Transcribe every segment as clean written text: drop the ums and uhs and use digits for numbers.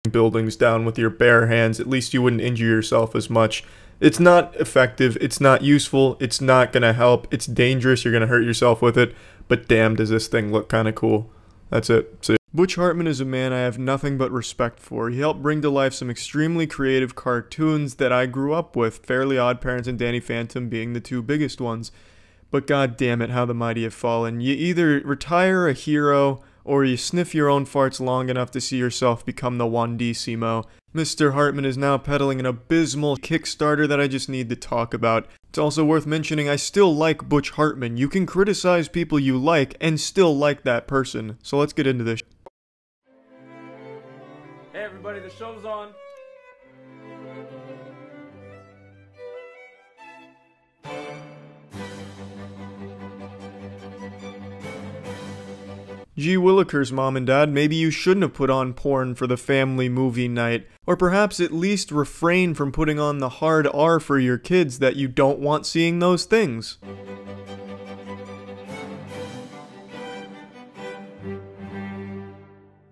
buildings down with your bare hands. At least you wouldn't injure yourself as much. It's not effective, it's not useful, it's not gonna help, it's dangerous, you're gonna hurt yourself with it, but damn does this thing look kinda cool. That's it. See. Butch Hartman is a man I have nothing but respect for. He helped bring to life some extremely creative cartoons that I grew up with, Fairly Odd Parents and Danny Phantom being the two biggest ones. But god damn it, how the mighty have fallen. You either retire a hero, or you sniff your own farts long enough to see yourself become the 1D Mr. Hartman is now peddling an abysmal Kickstarter that I just need to talk about. It's also worth mentioning I still like Butch Hartman. You can criticize people you like and still like that person. So let's get into this. Hey everybody, the show's on. Gee Willikers, Mom and Dad, maybe you shouldn't have put on porn for the family movie night. Or perhaps at least refrain from putting on the hard R for your kids that you don't want seeing those things.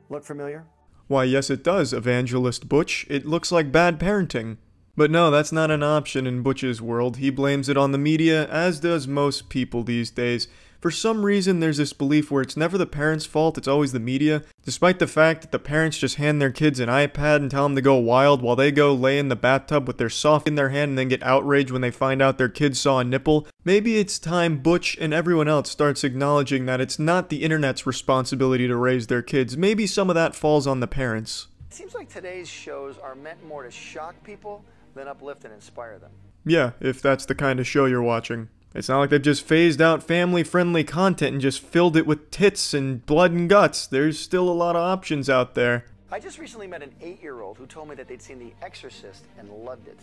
Look familiar? Why, yes it does, Evangelist Butch. It looks like bad parenting. But no, that's not an option in Butch's world. He blames it on the media, as does most people these days. For some reason, there's this belief where it's never the parents' fault, it's always the media, despite the fact that the parents just hand their kids an iPad and tell them to go wild while they go lay in the bathtub with their soft in their hand and then get outraged when they find out their kids saw a nipple. Maybe it's time Butch and everyone else starts acknowledging that it's not the internet's responsibility to raise their kids. Maybe some of that falls on the parents. It seems like today's shows are meant more to shock people than uplift and inspire them. Yeah, if that's the kind of show you're watching. It's not like they've just phased out family-friendly content and just filled it with tits and blood and guts. There's still a lot of options out there. I just recently met an 8-year-old who told me that they'd seen The Exorcist and loved it.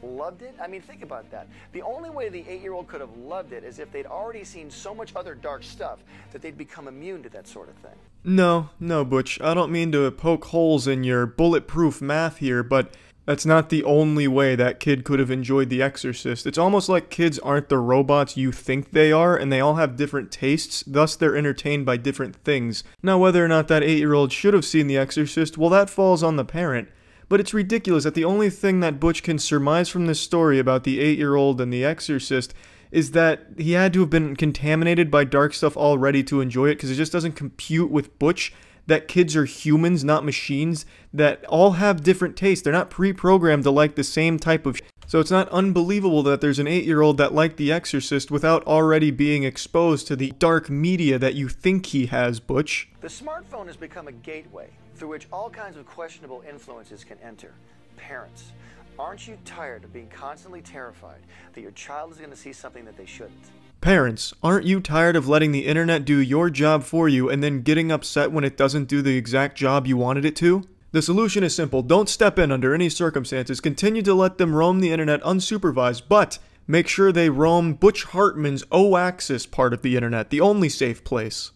Loved it? I mean, think about that. The only way the 8-year-old could have loved it is if they'd already seen so much other dark stuff that they'd become immune to that sort of thing. No, Butch. I don't mean to poke holes in your bulletproof math here, but that's not the only way that kid could have enjoyed The Exorcist. It's almost like kids aren't the robots you think they are, and they all have different tastes, thus they're entertained by different things. Now, whether or not that 8-year-old should have seen The Exorcist, well, that falls on the parent. But it's ridiculous that the only thing that Butch can surmise from this story about the 8-year-old and The Exorcist is that he had to have been contaminated by dark stuff already to enjoy it, because it just doesn't compute with Butch that kids are humans, not machines, that all have different tastes. They're not pre-programmed to like the same type of So it's not unbelievable that there's an 8-year-old that liked The Exorcist without already being exposed to the dark media that you think he has, Butch. The smartphone has become a gateway through which all kinds of questionable influences can enter. Parents, aren't you tired of being constantly terrified that your child is going to see something that they shouldn't? Parents, aren't you tired of letting the internet do your job for you and then getting upset when it doesn't do the exact job you wanted it to? The solution is simple. Don't step in under any circumstances. Continue to let them roam the internet unsupervised, but make sure they roam Butch Hartman's O-Axis part of the internet, the only safe place.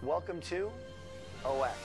Welcome to O-Axis.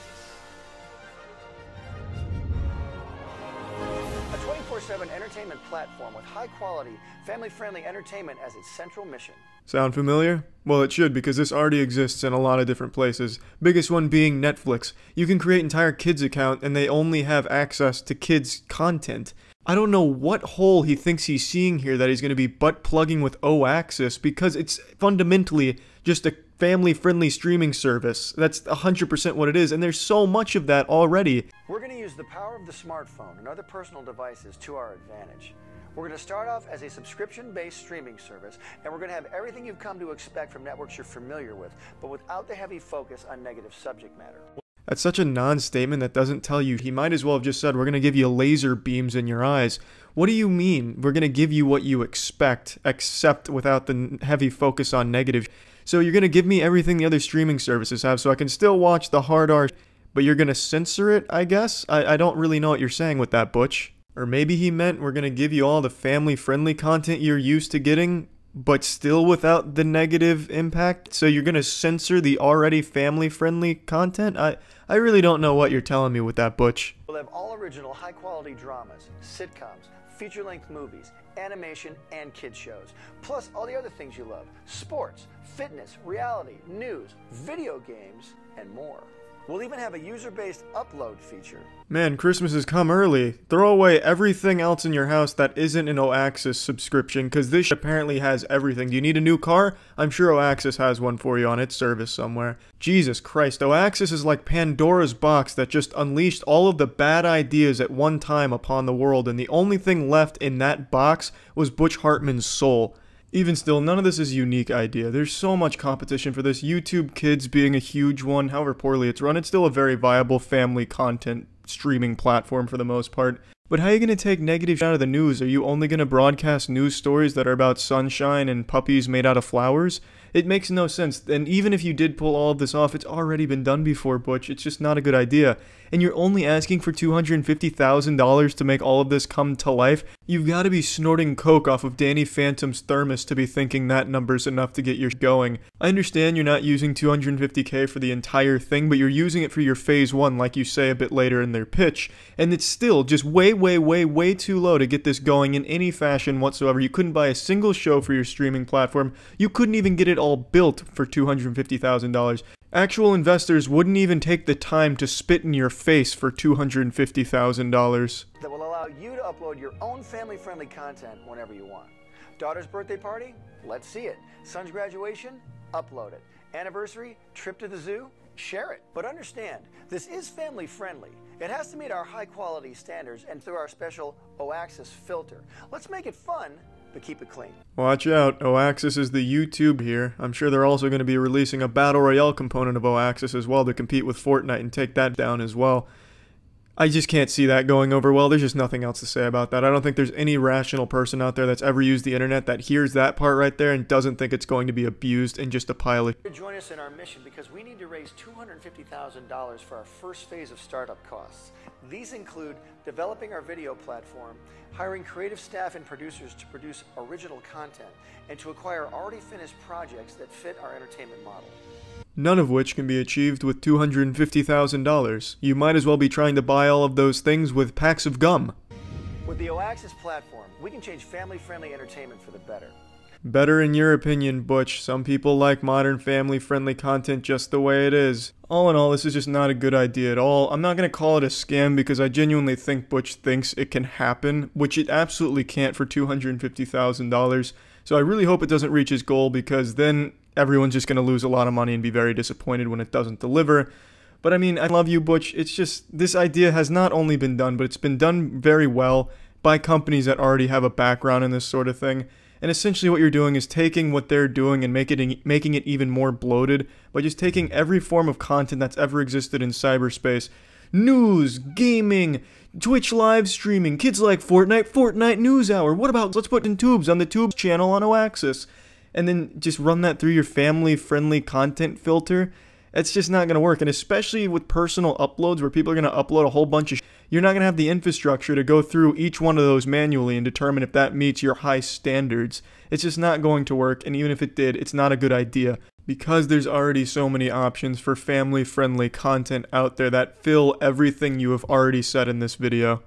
A 24/7 entertainment platform with high-quality, family-friendly entertainment as its central mission. Sound familiar? Well, it should, because this already exists in a lot of different places. Biggest one being Netflix. You can create an entire kids account and they only have access to kids content. I don't know what hole he thinks he's seeing here that he's going to be butt plugging with O-Axis, because it's fundamentally just a family-friendly streaming service. That's 100% what it is, and there's so much of that already. We're going to use the power of the smartphone and other personal devices to our advantage. We're going to start off as a subscription-based streaming service, and we're going to have everything you've come to expect from networks you're familiar with, but without the heavy focus on negative subject matter. That's such a non-statement that doesn't tell you. He might as well have just said, we're going to give you laser beams in your eyes. What do you mean? We're going to give you what you expect, except without the heavy focus on negative. So you're going to give me everything the other streaming services have so I can still watch the hard R, but you're going to censor it, I guess? I don't really know what you're saying with that, Butch. Or maybe he meant we're going to give you all the family-friendly content you're used to getting, but still without the negative impact? So you're going to censor the already family-friendly content? I really don't know what you're telling me with that, Butch. We'll have all original high-quality dramas, sitcoms, feature-length movies, animation, and kids shows. Plus all the other things you love. Sports, fitness, reality, news, video games, and more. We'll even have a user-based upload feature. Man, Christmas has come early. Throw away everything else in your house that isn't an Oaxis subscription, because this apparently has everything. Do you need a new car? I'm sure Oaxis has one for you on its service somewhere. Jesus Christ, Oaxis is like Pandora's box that just unleashed all of the bad ideas at one time upon the world, and the only thing left in that box was Butch Hartman's soul. Even still, none of this is a unique idea. There's so much competition for this. YouTube Kids being a huge one, however poorly it's run, it's still a very viable family content streaming platform for the most part. But how are you going to take negative out of the news? Are you only going to broadcast news stories that are about sunshine and puppies made out of flowers? It makes no sense, and even if you did pull all of this off, it's already been done before, Butch. It's just not a good idea. And you're only asking for $250,000 to make all of this come to life? You've got to be snorting coke off of Danny Phantom's thermos to be thinking that number's enough to get you going. I understand you're not using $250K for the entire thing, but you're using it for your phase 1 like you say a bit later in their pitch. And it's still just way too low to get this going in any fashion whatsoever. You couldn't buy a single show for your streaming platform. You couldn't even get it all built for $250,000. Actual investors wouldn't even take the time to spit in your face for $250,000. That will allow you to upload your own family-friendly content whenever you want. Daughter's birthday party? Let's see it. Son's graduation? Upload it. Anniversary? Trip to the zoo? Share it. But understand, this is family-friendly. It has to meet our high-quality standards and through our special Oaxis filter. Let's make it fun, but keep it clean. Watch out, Oaxis is the YouTube here. I'm sure they're also going to be releasing a Battle Royale component of Oaxis as well to compete with Fortnite and take that down as well. I just can't see that going over well. There's just nothing else to say about that. I don't think there's any rational person out there that's ever used the internet that hears that part right there and doesn't think it's going to be abused and just a pile of... Join us in our mission because we need to raise $250,000 for our first phase of startup costs. These include developing our video platform, hiring creative staff and producers to produce original content, and to acquire already finished projects that fit our entertainment model. None of which can be achieved with $250,000. You might as well be trying to buy all of those things with packs of gum. With the Oaxis platform, we can change family-friendly entertainment for the better. Better in your opinion, Butch. Some people like modern family-friendly content just the way it is. All in all, this is just not a good idea at all. I'm not going to call it a scam because I genuinely think Butch thinks it can happen, which it absolutely can't for $250,000. So I really hope it doesn't reach his goal because then everyone's just going to lose a lot of money and be very disappointed when it doesn't deliver. But I mean, I love you, Butch. It's just, this idea has not only been done, but it's been done very well by companies that already have a background in this sort of thing. And essentially what you're doing is taking what they're doing and making it even more bloated by just taking every form of content that's ever existed in cyberspace. News, gaming, Twitch live streaming, kids like Fortnite News Hour. What about, let's put in tubes on the Tubes channel on Oaxis. And then just run that through your family-friendly content filter. It's just not going to work. And especially with personal uploads where people are going to upload a whole bunch of you're not going to have the infrastructure to go through each one of those manually and determine if that meets your high standards. It's just not going to work. And even if it did, it's not a good idea. Because there's already so many options for family-friendly content out there that fill everything you have already said in this video.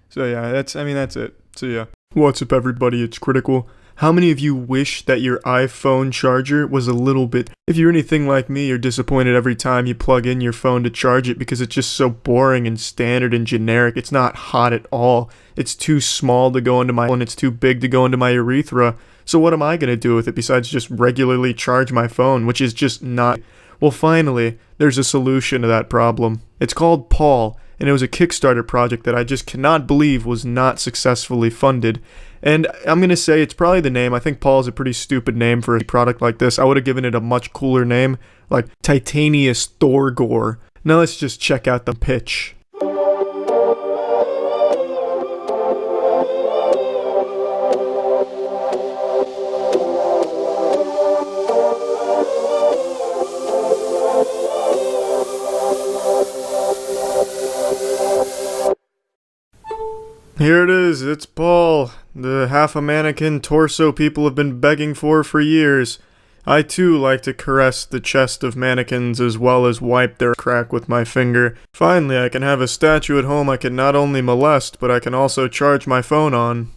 So yeah, that's it. So yeah. What's up everybody, it's Critical. How many of you wish that your iPhone charger was a little bit... If you're anything like me, you're disappointed every time you plug in your phone to charge it because it's just so boring and standard and generic. It's not hot at all. It's too small to go into my... and it's too big to go into my urethra. So what am I going to do with it besides just regularly charge my phone, which is just not... Well, finally, there's a solution to that problem. It's called Paul, and it was a Kickstarter project that I just cannot believe was not successfully funded. And I'm going to say it's probably the name. I think Paul is a pretty stupid name for a product like this. I would have given it a much cooler name, like Titanius Thorgore. Now let's just check out the pitch. Here it is, it's Paul, the half-a-mannequin torso people have been begging for years. I too like to caress the chest of mannequins as well as wipe their crack with my finger. Finally, I can have a statue at home I can not only molest, but I can also charge my phone on.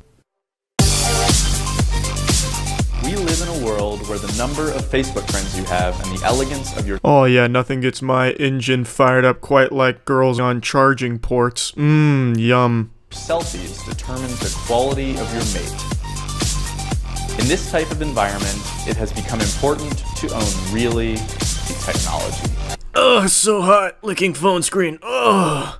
We live in a world world where the number of Facebook friends you have and the elegance of your Oh yeah, nothing gets my engine fired up quite like girls on charging ports. Yum. selfies determine the quality of your mate. In this type of environment, it has become important to own really the technology. Ugh, so hot. Licking phone screen. Ugh.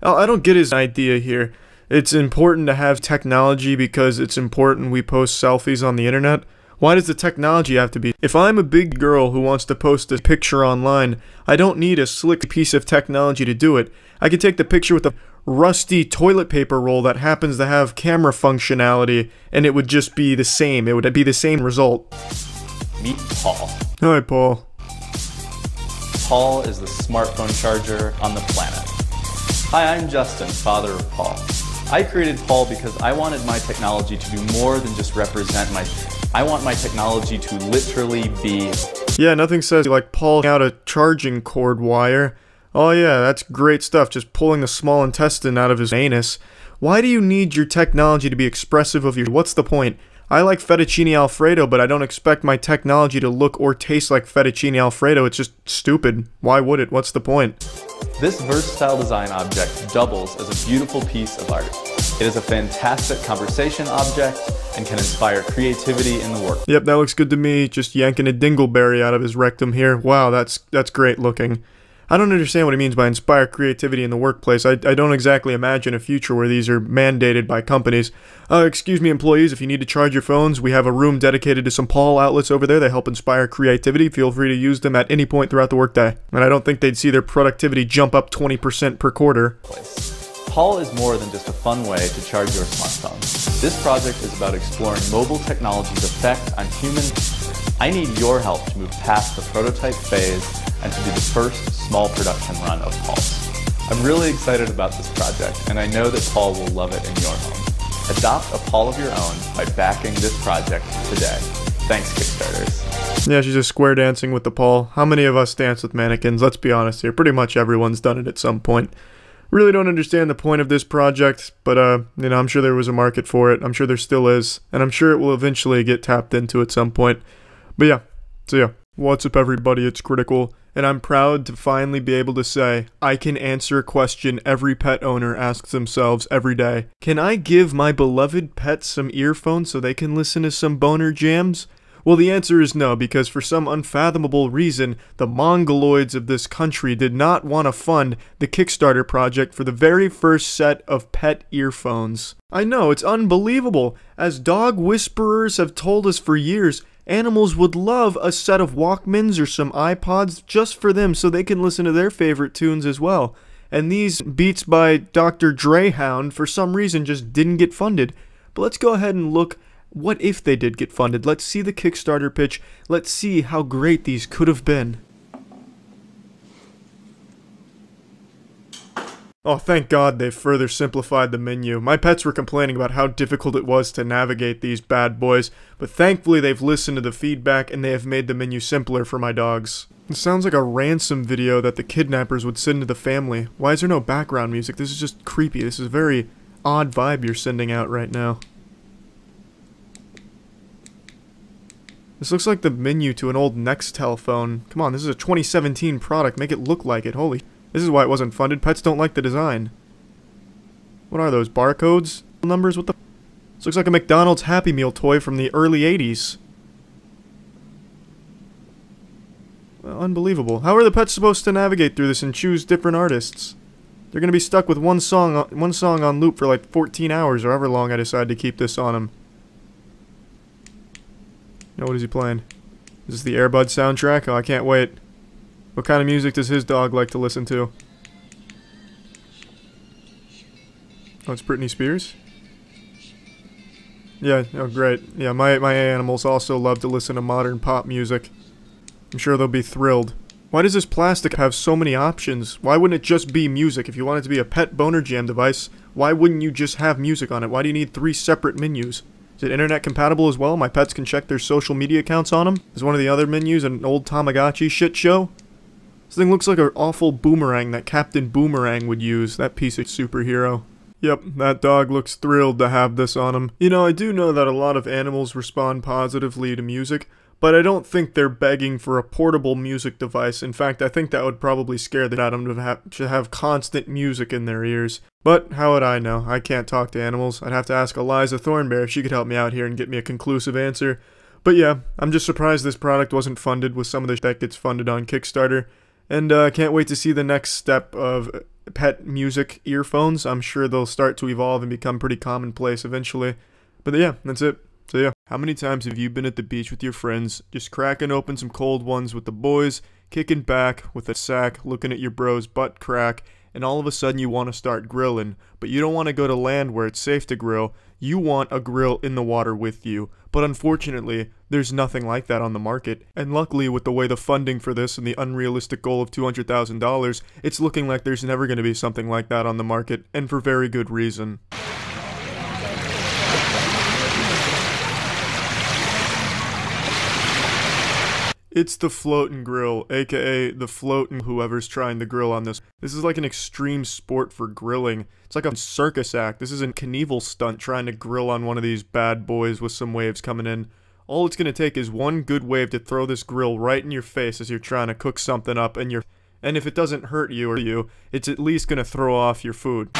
I don't get his idea here. It's important to have technology because it's important we post selfies on the internet. Why does the technology have to be? If I'm a big girl who wants to post a picture online, I don't need a slick piece of technology to do it. I can take the picture with a rusty toilet paper roll that happens to have camera functionality, and it would just be the same. It would be the same result. Meet Paul. Hi, Paul. Paul is the smartphone charger on the planet. Hi, I'm Justin, father of Paul. I created Paul because I wanted my technology to do more than just represent I want my technology to literally be... Yeah, nothing says like pulling out a charging cord wire. Oh yeah, that's great stuff, just pulling the small intestine out of his anus. Why do you need your technology to be expressive of your... What's the point? I like fettuccine alfredo, but I don't expect my technology to look or taste like fettuccine alfredo. It's just stupid. Why would it? What's the point? This versatile design object doubles as a beautiful piece of art. It is a fantastic conversation object and can inspire creativity in the work. Yep, that looks good to me. Just yanking a dingleberry out of his rectum here. Wow, that's great looking. I don't understand what he means by inspire creativity in the workplace. I don't exactly imagine a future where these are mandated by companies. Excuse me, employees, if you need to charge your phones, we have a room dedicated to some Paul outlets over there. They help inspire creativity. Feel free to use them at any point throughout the workday. And I don't think they'd see their productivity jump up 20% per quarter. Paul is more than just a fun way to charge your smartphone. This project is about exploring mobile technology's effect on humans. I need your help to move past the prototype phase and to be the first small production run of Paul's. I'm really excited about this project, and I know that Paul will love it in your home. Adopt a Paul of your own by backing this project today. Thanks, Kickstarters. Yeah, she's just square dancing with the Paul. How many of us dance with mannequins? Let's be honest here. Pretty much everyone's done it at some point. Really don't understand the point of this project, but, you know, I'm sure there was a market for it. I'm sure there still is, and I'm sure it will eventually get tapped into at some point. But yeah, so yeah. What's up, everybody? It's Critical, and I'm proud to finally be able to say I can answer a question every pet owner asks themselves every day. Can I give my beloved pets some earphones so they can listen to some boner jams? Well, the answer is no, because for some unfathomable reason, the mongoloids of this country did not want to fund the Kickstarter project for the very first set of pet earphones. I know, it's unbelievable. As dog whisperers have told us for years, animals would love a set of Walkmans or some iPods just for them so they can listen to their favorite tunes as well. And these Beats by Dr. Drehound for some reason just didn't get funded. But let's go ahead and look. What if they did get funded? Let's see the Kickstarter pitch. Let's see how great these could have been. Oh, thank God they've further simplified the menu. My pets were complaining about how difficult it was to navigate these bad boys, but thankfully they've listened to the feedback and they have made the menu simpler for my dogs. It sounds like a ransom video that the kidnappers would send to the family. Why is there no background music? This is just creepy. This is a very odd vibe you're sending out right now. This looks like the menu to an old Nextel phone. Come on, this is a 2017 product. Make it look like it. Holy. This is why it wasn't funded. Pets don't like the design. What are those? Barcodes? Numbers? What the... This looks like a McDonald's Happy Meal toy from the early 80s. Well, unbelievable. How are the pets supposed to navigate through this and choose different artists? They're gonna be stuck with one song on loop for like 14 hours or however long I decide to keep this on them. Now, what is he playing? Is this the Air Bud soundtrack? Oh, I can't wait. What kind of music does his dog like to listen to? Oh, it's Britney Spears? Yeah, oh great. Yeah, my animals also love to listen to modern pop music. I'm sure they'll be thrilled. Why does this plastic have so many options? Why wouldn't it just be music? If you want it to be a pet boner jam device, why wouldn't you just have music on it? Why do you need 3 separate menus? Is it internet compatible as well? My pets can check their social media accounts on them? Is one of the other menus an old Tamagotchi shit show? This thing looks like an awful boomerang that Captain Boomerang would use, that piece of superhero. Yep, that dog looks thrilled to have this on him. You know, I do know that a lot of animals respond positively to music, but I don't think they're begging for a portable music device. In fact, I think that would probably scare the out of them to have constant music in their ears. But how would I know? I can't talk to animals. I'd have to ask Eliza Thornberry if she could help me out here and get me a conclusive answer. But yeah, I'm just surprised this product wasn't funded with some of the that gets funded on Kickstarter. And can't wait to see the next step of pet music earphones. I'm sure they'll start to evolve and become pretty commonplace eventually. But yeah, that's it. So yeah, how many times have you been at the beach with your friends, just cracking open some cold ones with the boys, kicking back with a sack, looking at your bro's butt crack, and all of a sudden you want to start grilling, but you don't want to go to land where it's safe to grill. You want a grill in the water with you. But unfortunately, there's nothing like that on the market. And luckily, with the way the funding for this and the unrealistic goal of $200,000, it's looking like there's never going to be something like that on the market, and for very good reason. It's the floatin' grill, aka the floatin' whoever's trying to grill on this. This is like an extreme sport for grilling. It's like a circus act. This is a Knievel stunt trying to grill on one of these bad boys with some waves coming in. All it's gonna take is one good wave to throw this grill right in your face as you're trying to cook something up, and if it doesn't hurt you, it's at least gonna throw off your food.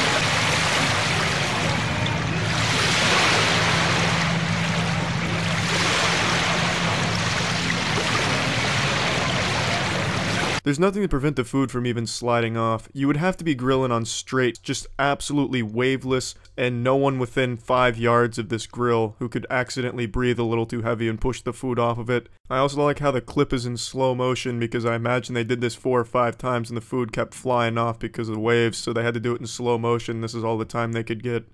There's nothing to prevent the food from even sliding off. You would have to be grilling on straight, just absolutely waveless, and no one within 5 yards of this grill who could accidentally breathe a little too heavy and push the food off of it. I also like how the clip is in slow motion because I imagine they did this 4 or 5 times and the food kept flying off because of the waves, so they had to do it in slow motion. This is all the time they could get.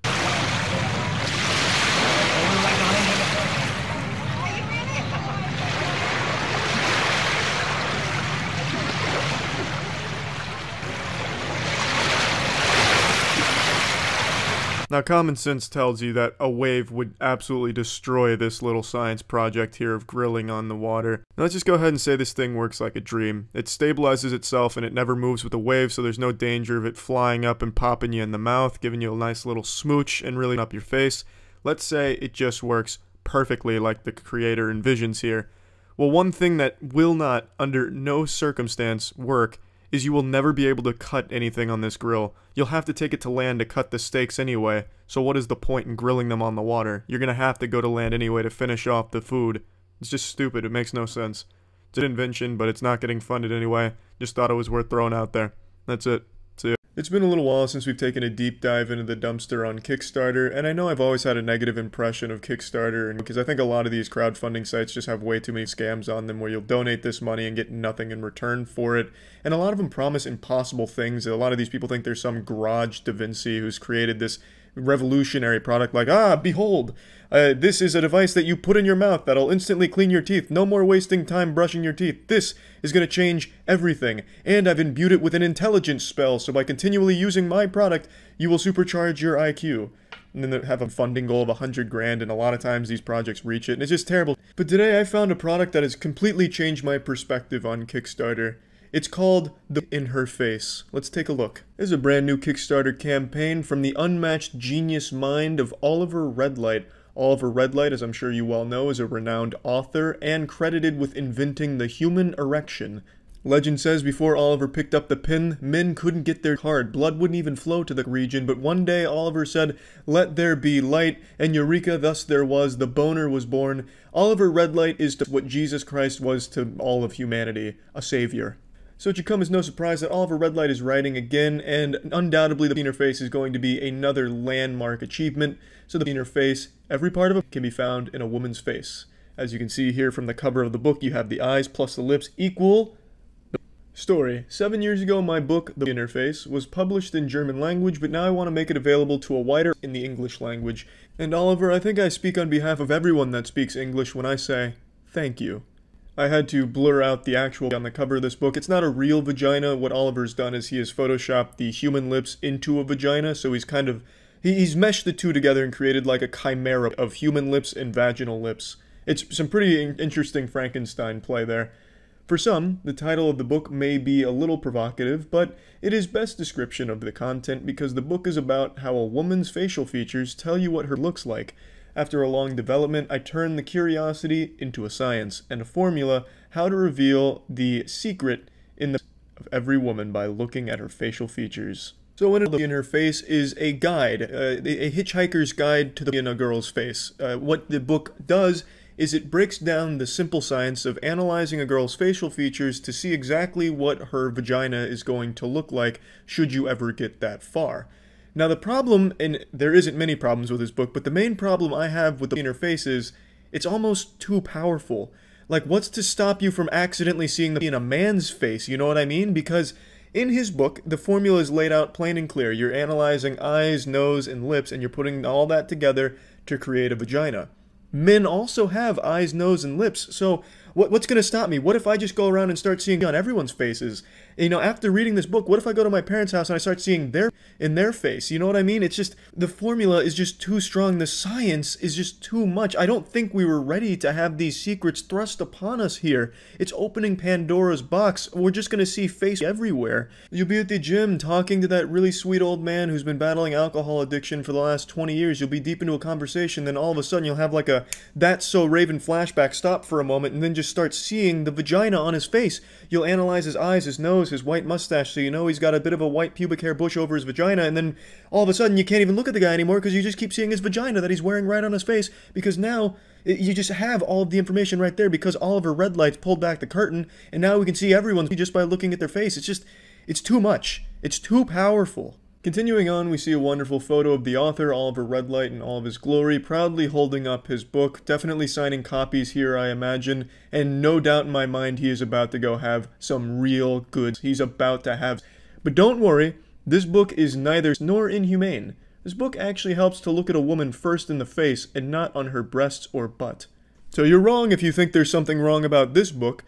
Now, common sense tells you that a wave would absolutely destroy this little science project here of grilling on the water. Now, let's just go ahead and say this thing works like a dream. It stabilizes itself and it never moves with the wave, so there's no danger of it flying up and popping you in the mouth, giving you a nice little smooch and really up your face. Let's say it just works perfectly like the creator envisions here. Well, one thing that will not, under no circumstance, work is you will never be able to cut anything on this grill. You'll have to take it to land to cut the steaks anyway, so what is the point in grilling them on the water? You're gonna have to go to land anyway to finish off the food. It's just stupid, it makes no sense. It's an invention, but it's not getting funded anyway. Just thought it was worth throwing out there. That's it. See ya. It's been a little while since we've taken a deep dive into the dumpster on Kickstarter, and I know I've always had a negative impression of Kickstarter, and because I think a lot of these crowdfunding sites just have way too many scams on them where you'll donate this money and get nothing in return for it, and a lot of them promise impossible things. A lot of these people think there's some garage Da Vinci who's created this revolutionary product like, behold, this is a device that you put in your mouth that'll instantly clean your teeth. No more wasting time brushing your teeth. This is going to change everything. And I've imbued it with an intelligence spell, so by continually using my product, you will supercharge your IQ. And then they have a funding goal of 100 grand, and a lot of times these projects reach it, and it's just terrible. But today I found a product that has completely changed my perspective on Kickstarter. It's called the In Her Face. Let's take a look. There's a brand new Kickstarter campaign from the unmatched genius mind of Oliver Redlight. Oliver Redlight, as I'm sure you well know, is a renowned author and credited with inventing the human erection. Legend says before Oliver picked up the pen, men couldn't get their hard. Blood wouldn't even flow to the region, but one day Oliver said, "Let there be light," and eureka, thus there was, the boner was born. Oliver Redlight is to what Jesus Christ was to all of humanity, a savior. So it should come as no surprise that Oliver Redlight is writing again, and undoubtedly the In Her Face is going to be another landmark achievement. So the In Her Face, every part of it can be found in a woman's face. As you can see here from the cover of the book, you have the eyes plus the lips equal the story. 7 years ago, my book, The In Her Face, was published in German language, but now I want to make it available to a wider in the English language. And Oliver, I think I speak on behalf of everyone that speaks English when I say, thank you. I had to blur out the actual on the cover of this book. It's not a real vagina. What Oliver's done is he has photoshopped the human lips into a vagina, so he's meshed the two together and created like a chimera of human lips and vaginal lips. It's some pretty interesting Frankenstein play there. For some, the title of the book may be a little provocative, but it is best description of the content because the book is about how a woman's facial features tell you what her looks like. After a long development, I turned the curiosity into a science and a formula how to reveal the secret in the of every woman by looking at her facial features. So in her face is a guide, a hitchhiker's guide to in a girl's face. What the book does is it breaks down the simple science of analyzing a girl's facial features to see exactly what her vagina is going to look like should you ever get that far. Now the problem, and there isn't many problems with this book, but the main problem I have with the in her face is it's almost too powerful. Like, what's to stop you from accidentally seeing the in a man's face, you know what I mean? Because in his book, the formula is laid out plain and clear. You're analyzing eyes, nose, and lips, and you're putting all that together to create a vagina. Men also have eyes, nose, and lips, so what's going to stop me? What if I just go around and start seeing on everyone's faces? You know, after reading this book, what if I go to my parents' house and I start seeing in their face? You know what I mean? It's just, the formula is just too strong. The science is just too much. I don't think we were ready to have these secrets thrust upon us here. It's opening Pandora's box. We're just going to see face everywhere. You'll be at the gym talking to that really sweet old man who's been battling alcohol addiction for the last 20 years. You'll be deep into a conversation, then all of a sudden you'll have like a That's So Raven flashback, stop for a moment, and then just start seeing the vagina on his face. You'll analyze his eyes, his nose, his white mustache, so you know he's got a bit of a white pubic hair bush over his vagina, and then all of a sudden you can't even look at the guy anymore because you just keep seeing his vagina that he's wearing right on his face, because now you just have all of the information right there because Oliver Red Lights pulled back the curtain, and now we can see everyone just by looking at their face. It's too much. It's too powerful. Continuing on, we see a wonderful photo of the author, Oliver Redlight, in all of his glory, proudly holding up his book, definitely signing copies here, I imagine, and no doubt in my mind he is about to go have some real goods. He's about to have... But don't worry, this book is neither nor inhumane. This book actually helps to look at a woman first in the face and not on her breasts or butt. So you're wrong if you think there's something wrong about this book.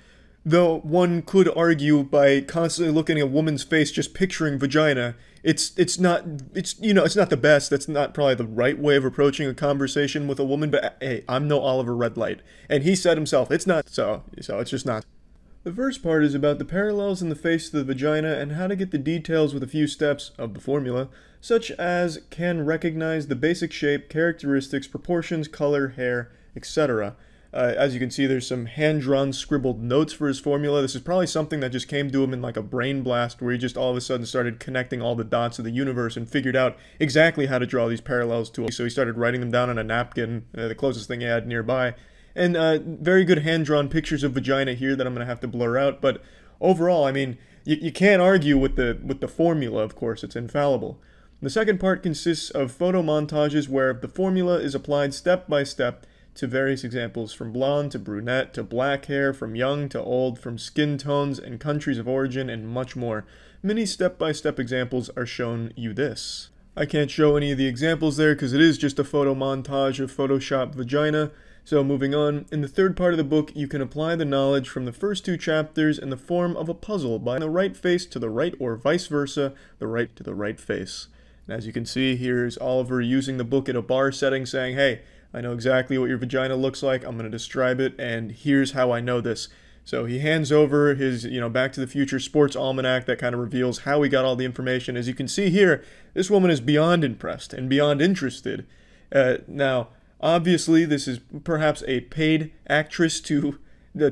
Though one could argue by constantly looking at a woman's face, just picturing vagina, it's not the best. That's not probably the right way of approaching a conversation with a woman, but hey, I'm no Oliver Redlight. And he said himself, it's not, so it's just not. The first part is about the parallels in the face of the vagina and how to get the details with a few steps of the formula, such as can recognize the basic shape, characteristics, proportions, color, hair, etc. As you can see, there's some hand-drawn, scribbled notes for his formula. This is probably something that just came to him in like a brain blast, where he just all of a sudden started connecting all the dots of the universe and figured out exactly how to draw these parallels to him. So he started writing them down on a napkin, the closest thing he had nearby. And very good hand-drawn pictures of vagina here that I'm going to have to blur out. But overall, I mean, you can't argue with the formula, of course. It's infallible. The second part consists of photo montages where the formula is applied step by step to various examples, from blonde to brunette to black hair, from young to old, from skin tones and countries of origin, and much more. Many step-by-step examples are shown you this. I can't show any of the examples there because it is just a photo montage of Photoshop vagina. So moving on, in the third part of the book, you can apply the knowledge from the first two chapters in the form of a puzzle by the right face to the right, or vice versa, the right to the right face. And as you can see, here's Oliver using the book in a bar setting, saying, hey, I know exactly what your vagina looks like, I'm going to describe it, and here's how I know this. So he hands over his, Back to the Future sports almanac that kind of reveals how he got all the information. As you can see here, this woman is beyond impressed and beyond interested. Now, obviously, this is perhaps a paid actress to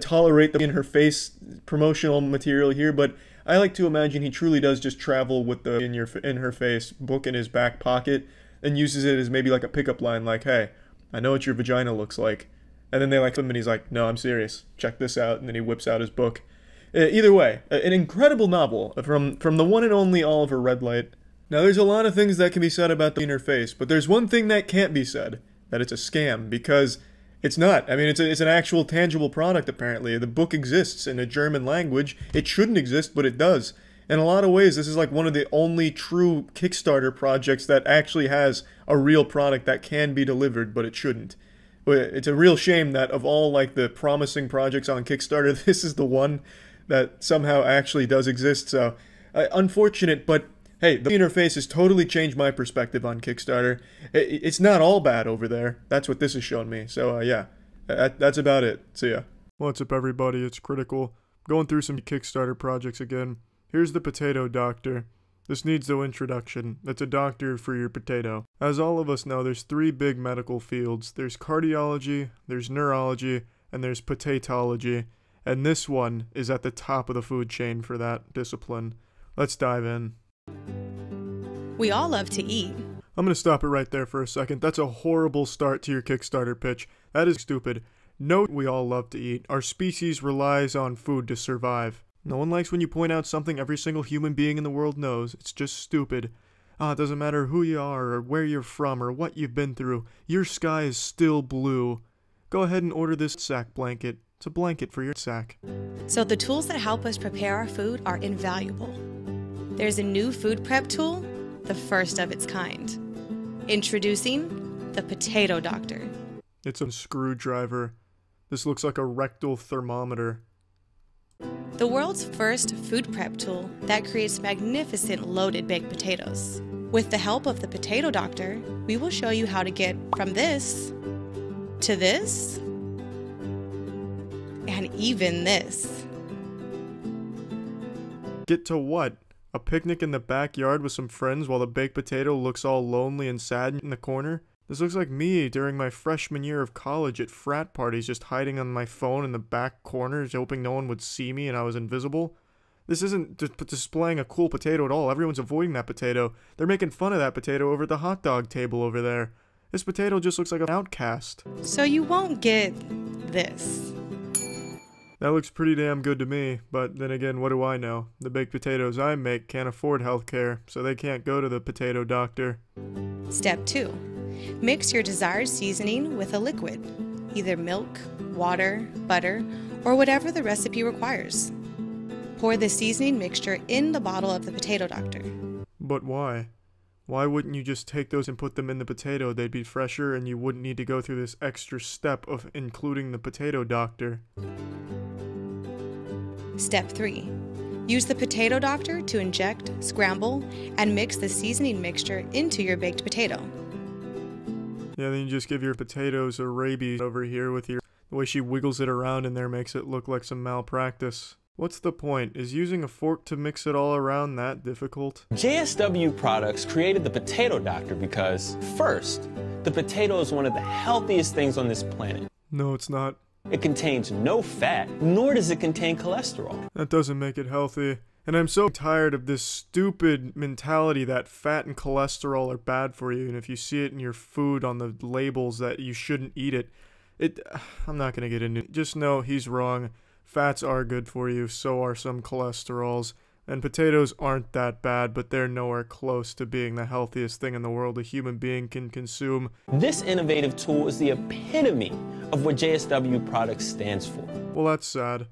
tolerate the in-her-face promotional material here, but I like to imagine he truly does just travel with the in-her-face book in his back pocket and uses it as maybe like a pickup line, like, hey, I know what your vagina looks like. And then they like him and he's like, no, I'm serious. Check this out. And then he whips out his book. Either way, an incredible novel from the one and only Oliver Redlight. Now, there's a lot of things that can be said about the inner face, but there's one thing that can't be said, that it's a scam, because it's not. I mean, it's an actual tangible product, apparently. The book exists in a German language. It shouldn't exist, but it does. In a lot of ways, this is like one of the only true Kickstarter projects that actually has a real product that can be delivered, but it shouldn't. It's a real shame that of all like the promising projects on Kickstarter, this is the one that somehow actually does exist. So, unfortunate, but hey, the interface has totally changed my perspective on Kickstarter. It's not all bad over there. That's what this has shown me. So, yeah, that's about it. See ya. What's up, everybody? It's Critical. Going through some Kickstarter projects again. Here's the Potato Doctor. This needs no introduction. It's a doctor for your potato. As all of us know, there's 3 big medical fields. There's cardiology, there's neurology, and there's potatology. And this one is at the top of the food chain for that discipline. Let's dive in. We all love to eat. I'm gonna stop it right there for a second. That's a horrible start to your Kickstarter pitch. That is stupid. Note we all love to eat. Our species relies on food to survive. No one likes when you point out something every single human being in the world knows. It's just stupid. It doesn't matter who you are or where you're from or what you've been through. Your sky is still blue. Go ahead and order this sack blanket. It's a blanket for your sack. So the tools that help us prepare our food are invaluable. There's a new food prep tool, the first of its kind. Introducing the Potato Doctor. It's a screwdriver. This looks like a rectal thermometer. The world's first food prep tool that creates magnificent loaded baked potatoes. With the help of the Potato Doctor, we will show you how to get from this to this and even this. Get to what? A picnic in the backyard with some friends while the baked potato looks all lonely and sad in the corner? This looks like me during my freshman year of college at frat parties, just hiding on my phone in the back corners, hoping no one would see me and I was invisible. This isn't displaying a cool potato at all. Everyone's avoiding that potato. They're making fun of that potato over at the hot dog table over there. This potato just looks like an outcast. So you won't get this. That looks pretty damn good to me, but then again, what do I know? The baked potatoes I make can't afford healthcare, so they can't go to the Potato Doctor. Step 2. Mix your desired seasoning with a liquid, either milk, water, butter, or whatever the recipe requires. Pour the seasoning mixture in the bottle of the Potato Doctor. But why? Why wouldn't you just take those and put them in the potato? They'd be fresher and you wouldn't need to go through this extra step of including the Potato Doctor. Step 3. Use the Potato Doctor to inject, scramble, and mix the seasoning mixture into your baked potato. Yeah, then you just give your potatoes a rabies over here with the way she wiggles it around in there makes it look like some malpractice. What's the point? Is using a fork to mix it all around that difficult? JSW Products created the Potato Doctor because, first, the potato is one of the healthiest things on this planet. No, it's not. It contains no fat, nor does it contain cholesterol. That doesn't make it healthy. And I'm so tired of this stupid mentality that fat and cholesterol are bad for you, and if you see it in your food on the labels that you shouldn't eat it, I'm not gonna get into it. Just know he's wrong. Fats are good for you, so are some cholesterols. And potatoes aren't that bad, but they're nowhere close to being the healthiest thing in the world a human being can consume. This innovative tool is the epitome of what JSW Products stands for. Well, that's sad.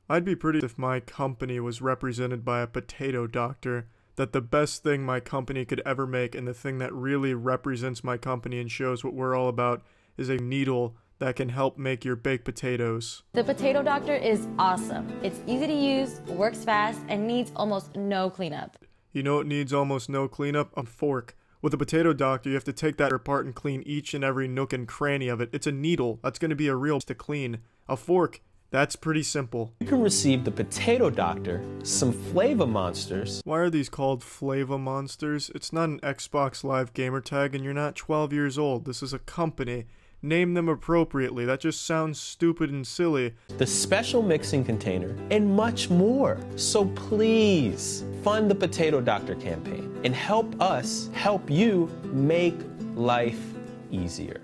I'd be pretty if my company was represented by a Potato Doctor, that the best thing my company could ever make and the thing that really represents my company and shows what we're all about is a needle that can help make your baked potatoes. The Potato Doctor is awesome. It's easy to use, works fast, and needs almost no cleanup. You know what needs almost no cleanup? A fork. With a Potato Doctor, you have to take that apart and clean each and every nook and cranny of it. It's a needle. That's going to be a real to clean. A fork. That's pretty simple. You can receive the Potato Doctor, some Flavor Monsters. Why are these called Flavor Monsters? It's not an Xbox Live gamer tag and you're not 12 years old. This is a company. Name them appropriately. That just sounds stupid and silly. The special mixing container, and much more. So please, fund the Potato Doctor campaign and help us help you make life easier.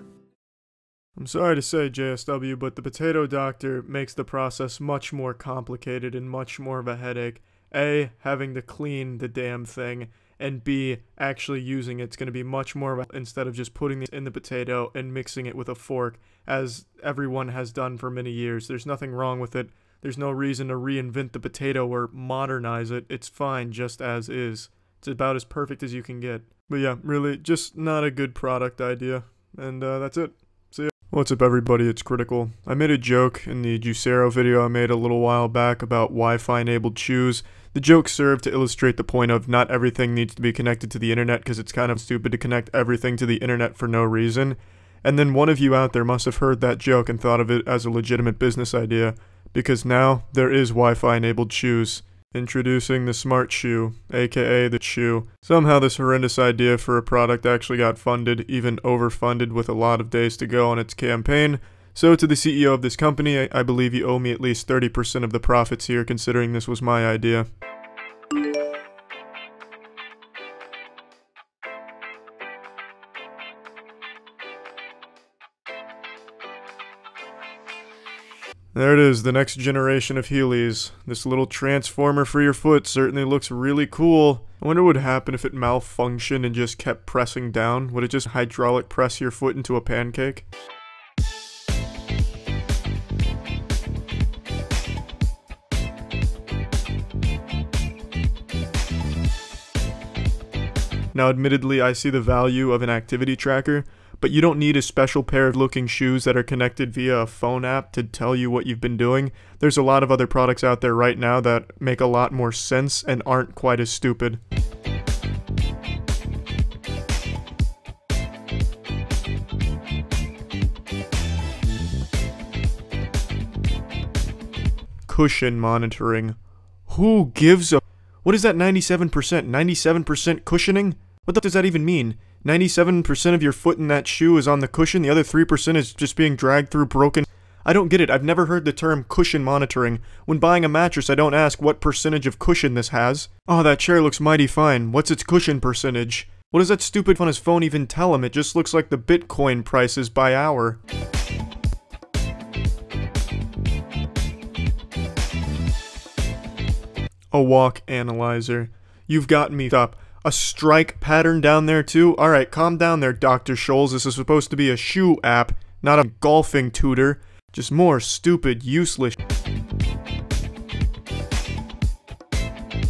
I'm sorry to say, JSW, but the Potato Doctor makes the process much more complicated and much more of a headache. A, having to clean the damn thing, and B, actually using it's going to be much more of a, instead of just putting it in the potato and mixing it with a fork, as everyone has done for many years. There's nothing wrong with it. There's no reason to reinvent the potato or modernize it. It's fine just as is. It's about as perfect as you can get. But yeah, really, just not a good product idea. And that's it. See ya. What's up, everybody? It's Critical. I made a joke in the Juicero video I made a little while back about Wi-Fi enabled shoes. The joke served to illustrate the point of not everything needs to be connected to the internet because it's kind of stupid to connect everything to the internet for no reason. And then one of you out there must have heard that joke and thought of it as a legitimate business idea, because now there is Wi-Fi enabled shoes. Introducing the smart shoe, aka the shoe. Somehow this horrendous idea for a product actually got funded, even overfunded with a lot of days to go on its campaign. So to the CEO of this company, I believe you owe me at least 30% of the profits here, considering this was my idea. There it is, the next generation of Heelys. This little transformer for your foot certainly looks really cool. I wonder what would happen if it malfunctioned and just kept pressing down. Would it just hydraulic press your foot into a pancake? Now admittedly, I see the value of an activity tracker, but you don't need a special pair of looking shoes that are connected via a phone app to tell you what you've been doing. There's a lot of other products out there right now that make a lot more sense and aren't quite as stupid. Cushion monitoring. Who gives a... What is that 97%? 97% cushioning? What does that even mean? 97% of your foot in that shoe is on the cushion, the other 3% is just being dragged through broken... I don't get it. I've never heard the term cushion monitoring. When buying a mattress, I don't ask what percentage of cushion this has. Oh, that chair looks mighty fine. What's its cushion percentage? What does that stupid on his phone even tell him? It just looks like the Bitcoin prices by hour. A walk analyzer. You've got me up. A strike pattern down there too? Alright, calm down there, Dr. Scholes. This is supposed to be a shoe app, not a golfing tutor. Just more stupid, useless...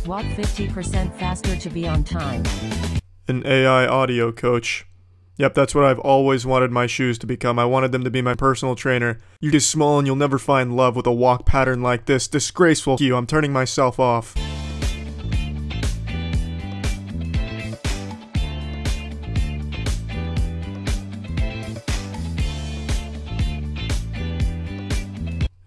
Walk 50% faster to be on time. An AI audio coach. Yep, that's what I've always wanted my shoes to become. I wanted them to be my personal trainer. You're just small and you'll never find love with a walk pattern like this. Disgraceful. You, I'm turning myself off.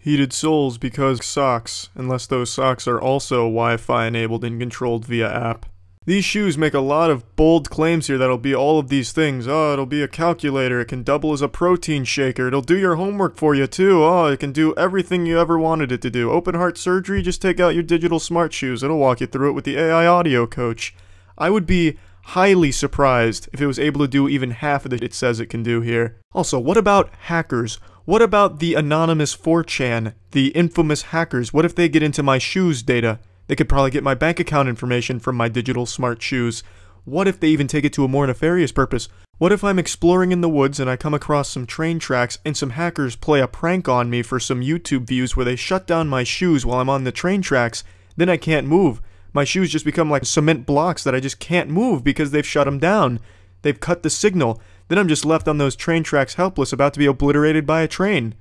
Heated soles because socks, unless those socks are also Wi-Fi enabled and controlled via app. These shoes make a lot of bold claims here that'll be all of these things. Oh, it'll be a calculator, it can double as a protein shaker, it'll do your homework for you too. Oh, it can do everything you ever wanted it to do. Open heart surgery, just take out your digital smart shoes. It'll walk you through it with the AI audio coach. I would be highly surprised if it was able to do even half of what it says it can do here. Also, what about hackers? What about the anonymous 4chan, the infamous hackers? What if they get into my shoes data? They could probably get my bank account information from my digital smart shoes. What if they even take it to a more nefarious purpose? What if I'm exploring in the woods and I come across some train tracks and some hackers play a prank on me for some YouTube views where they shut down my shoes while I'm on the train tracks? Then I can't move. My shoes just become like cement blocks that I just can't move because they've shut them down. They've cut the signal. Then I'm just left on those train tracks helpless, about to be obliterated by a train.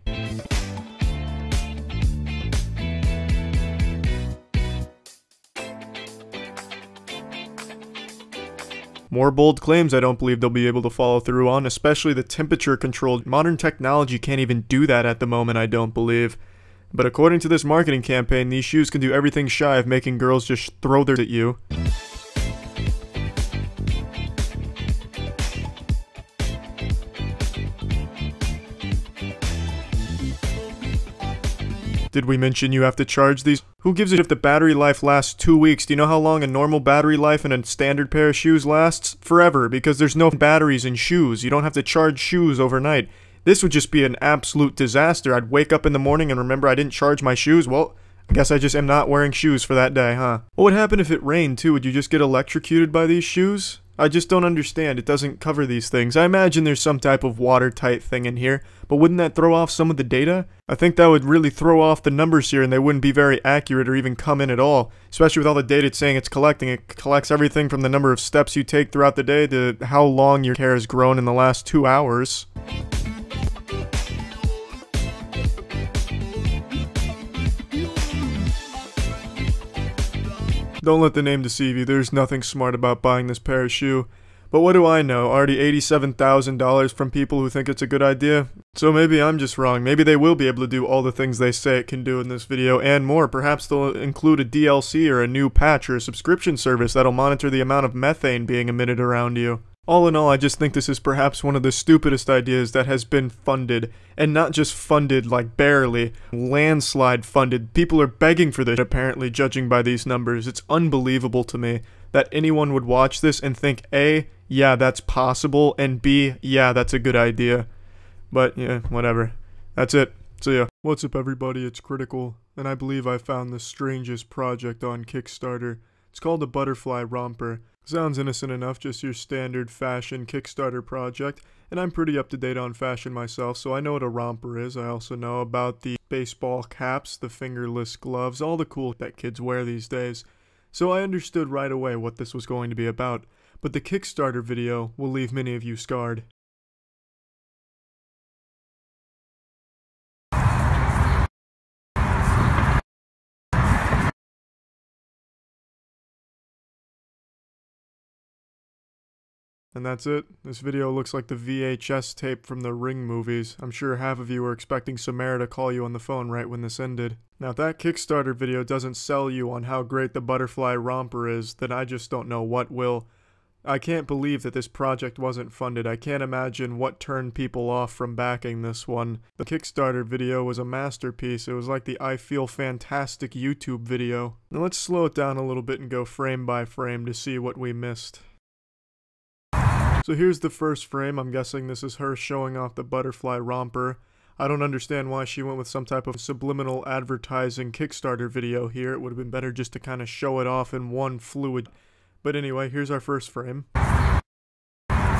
More bold claims I don't believe they'll be able to follow through on, especially the temperature controlled. Modern technology can't even do that at the moment, I don't believe. But according to this marketing campaign, these shoes can do everything shy of making girls just throw theirs at you. Did we mention you have to charge these? Who gives a shit if the battery life lasts 2 weeks? Do you know how long a normal battery life in a standard pair of shoes lasts? Forever, because there's no batteries in shoes. You don't have to charge shoes overnight. This would just be an absolute disaster. I'd wake up in the morning and remember I didn't charge my shoes. Well, I guess I just am not wearing shoes for that day, huh? What would happen if it rained too? Would you just get electrocuted by these shoes? I just don't understand. It doesn't cover these things. I imagine there's some type of watertight thing in here, but wouldn't that throw off some of the data? I think that would really throw off the numbers here and they wouldn't be very accurate or even come in at all. Especially with all the data it's saying it's collecting. It collects everything from the number of steps you take throughout the day to how long your hair has grown in the last 2 hours. Don't let the name deceive you. There's nothing smart about buying this pair of shoe. But what do I know? Already $87,000 from people who think it's a good idea? So maybe I'm just wrong. Maybe they will be able to do all the things they say it can do in this video and more. Perhaps they'll include a DLC or a new patch or a subscription service that'll monitor the amount of methane being emitted around you. All in all, I just think this is perhaps one of the stupidest ideas that has been funded. And not just funded, like barely. Landslide funded. People are begging for this, apparently, judging by these numbers. It's unbelievable to me that anyone would watch this and think, A, yeah, that's possible, and B, yeah, that's a good idea. But, yeah, whatever. That's it. See ya. What's up, everybody? It's Critical, and I believe I found the strangest project on Kickstarter. It's called the Butterfly Romper. Sounds innocent enough, just your standard fashion Kickstarter project, and I'm pretty up to date on fashion myself, so I know what a romper is. I also know about the baseball caps, the fingerless gloves, all the cool that kids wear these days. So I understood right away what this was going to be about, but the Kickstarter video will leave many of you scarred. And that's it. This video looks like the VHS tape from the Ring movies. I'm sure half of you were expecting Samara to call you on the phone right when this ended. Now if that Kickstarter video doesn't sell you on how great the Butterfly Romper is, then I just don't know what will. I can't believe that this project wasn't funded. I can't imagine what turned people off from backing this one. The Kickstarter video was a masterpiece. It was like the I Feel Fantastic YouTube video. Now let's slow it down a little bit and go frame by frame to see what we missed. So here's the first frame. I'm guessing this is her showing off the Butterfly Romper. I don't understand why she went with some type of subliminal advertising Kickstarter video here. It would have been better just to kind of show it off in one fluid. But anyway, here's our first frame.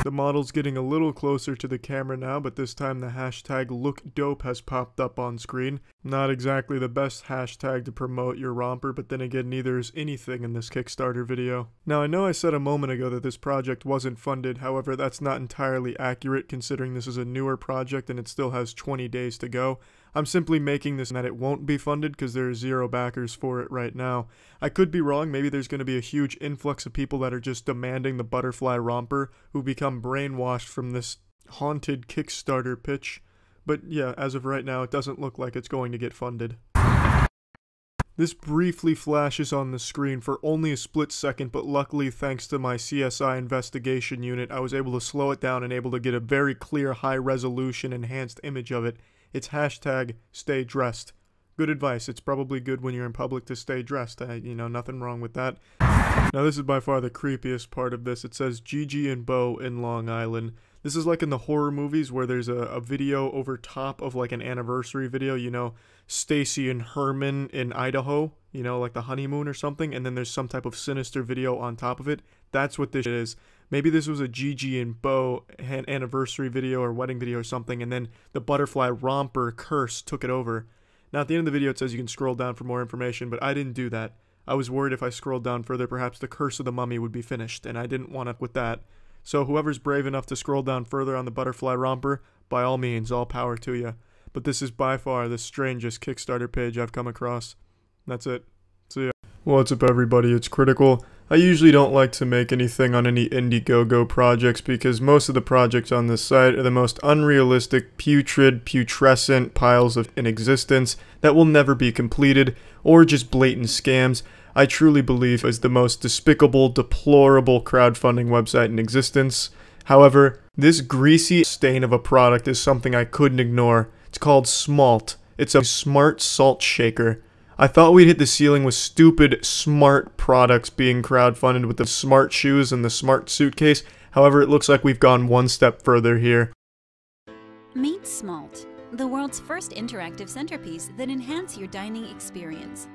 The model's getting a little closer to the camera now, but this time the hashtag LookDope has popped up on screen. Not exactly the best hashtag to promote your romper, but then again, neither is anything in this Kickstarter video. Now, I know I said a moment ago that this project wasn't funded, however, that's not entirely accurate considering this is a newer project and it still has 20 days to go. I'm simply making this that it won't be funded because there are 0 backers for it right now. I could be wrong. Maybe there's going to be a huge influx of people that are just demanding the Butterfly Romper who become brainwashed from this haunted Kickstarter pitch. But yeah, as of right now, it doesn't look like it's going to get funded. This briefly flashes on the screen for only a split second, but luckily thanks to my CSI investigation unit, I was able to slow it down and able to get a very clear high-resolution enhanced image of it. It's hashtag stay dressed. Good advice. It's probably good when you're in public to stay dressed. You know, nothing wrong with that. Now this is by far the creepiest part of this. It says Gigi and Bo in Long Island. This is like in the horror movies where there's a video over top of like an anniversary video, you know, Stacy and Hartman in Idaho, you know, like the honeymoon or something, and then there's some type of sinister video on top of it. That's what this is. Maybe this was a Gigi and Bo anniversary video or wedding video or something, and then the Butterfly Romper curse took it over. Now at the end of the video it says you can scroll down for more information, but I didn't do that. I was worried if I scrolled down further perhaps the Curse of the Mummy would be finished, and I didn't want to with that. So whoever's brave enough to scroll down further on the Butterfly Romper, by all means, all power to you. But this is by far the strangest Kickstarter page I've come across. That's it. See ya. What's up, everybody? It's Critical. I usually don't like to make anything on any Indiegogo projects because most of the projects on this site are the most unrealistic, putrescent piles in existence that will never be completed, or just blatant scams. I truly believe is the most despicable, deplorable crowdfunding website in existence. However, this greasy stain of a product is something I couldn't ignore. It's called Smalt. It's a smart salt shaker. I thought we'd hit the ceiling with stupid, smart products being crowdfunded with the smart shoes and the smart suitcase. However, it looks like we've gone one step further here. Meet Smalt, the world's first interactive centerpiece that enhances your dining experience.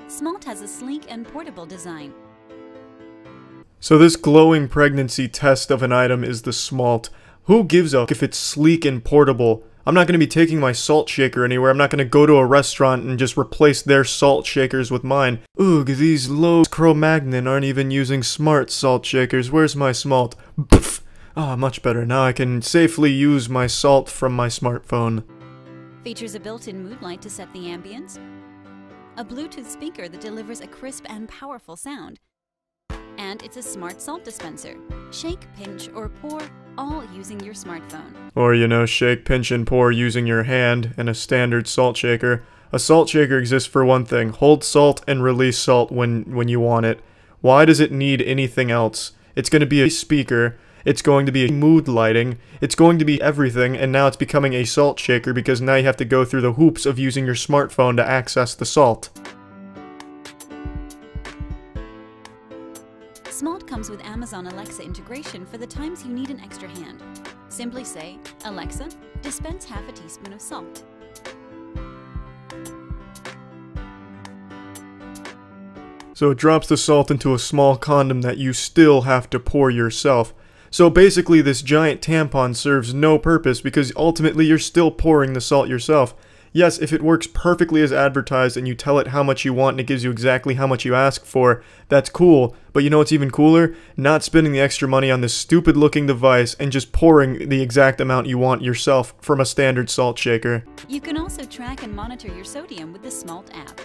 Smalt has a sleek and portable design. So this glowing pregnancy test of an item is the Smalt. Who gives a if it's sleek and portable? I'm not going to be taking my salt shaker anywhere. I'm not going to go to a restaurant and just replace their salt shakers with mine. Ugh, these low Cro-Magnon aren't even using smart salt shakers. Where's my Smalt? Pff. Ah, much better. Now I can safely use my salt from my smartphone. Features a built-in mood light to set the ambience, a Bluetooth speaker that delivers a crisp and powerful sound, And it's a smart salt dispenser. Shake, pinch, or pour, all using your smartphone. Or, you know, shake, pinch, and pour using your hand and a standard salt shaker. A salt shaker exists for one thing: hold salt and release salt when you want it. Why does it need anything else? It's going to be a speaker, it's going to be mood lighting, it's going to be everything, and now it's becoming a salt shaker because now you have to go through the hoops of using your smartphone to access the salt. Smalt comes with Amazon Alexa integration for the times you need an extra hand. Simply say, "Alexa, dispense half a teaspoon of salt." So it drops the salt into a small condom that you still have to pour yourself. So basically this giant tampon serves no purpose because ultimately you're still pouring the salt yourself. Yes, if it works perfectly as advertised and you tell it how much you want and it gives you exactly how much you ask for, that's cool. But you know what's even cooler? Not spending the extra money on this stupid looking device and just pouring the exact amount you want yourself from a standard salt shaker. You can also track and monitor your sodium with the Smalt app.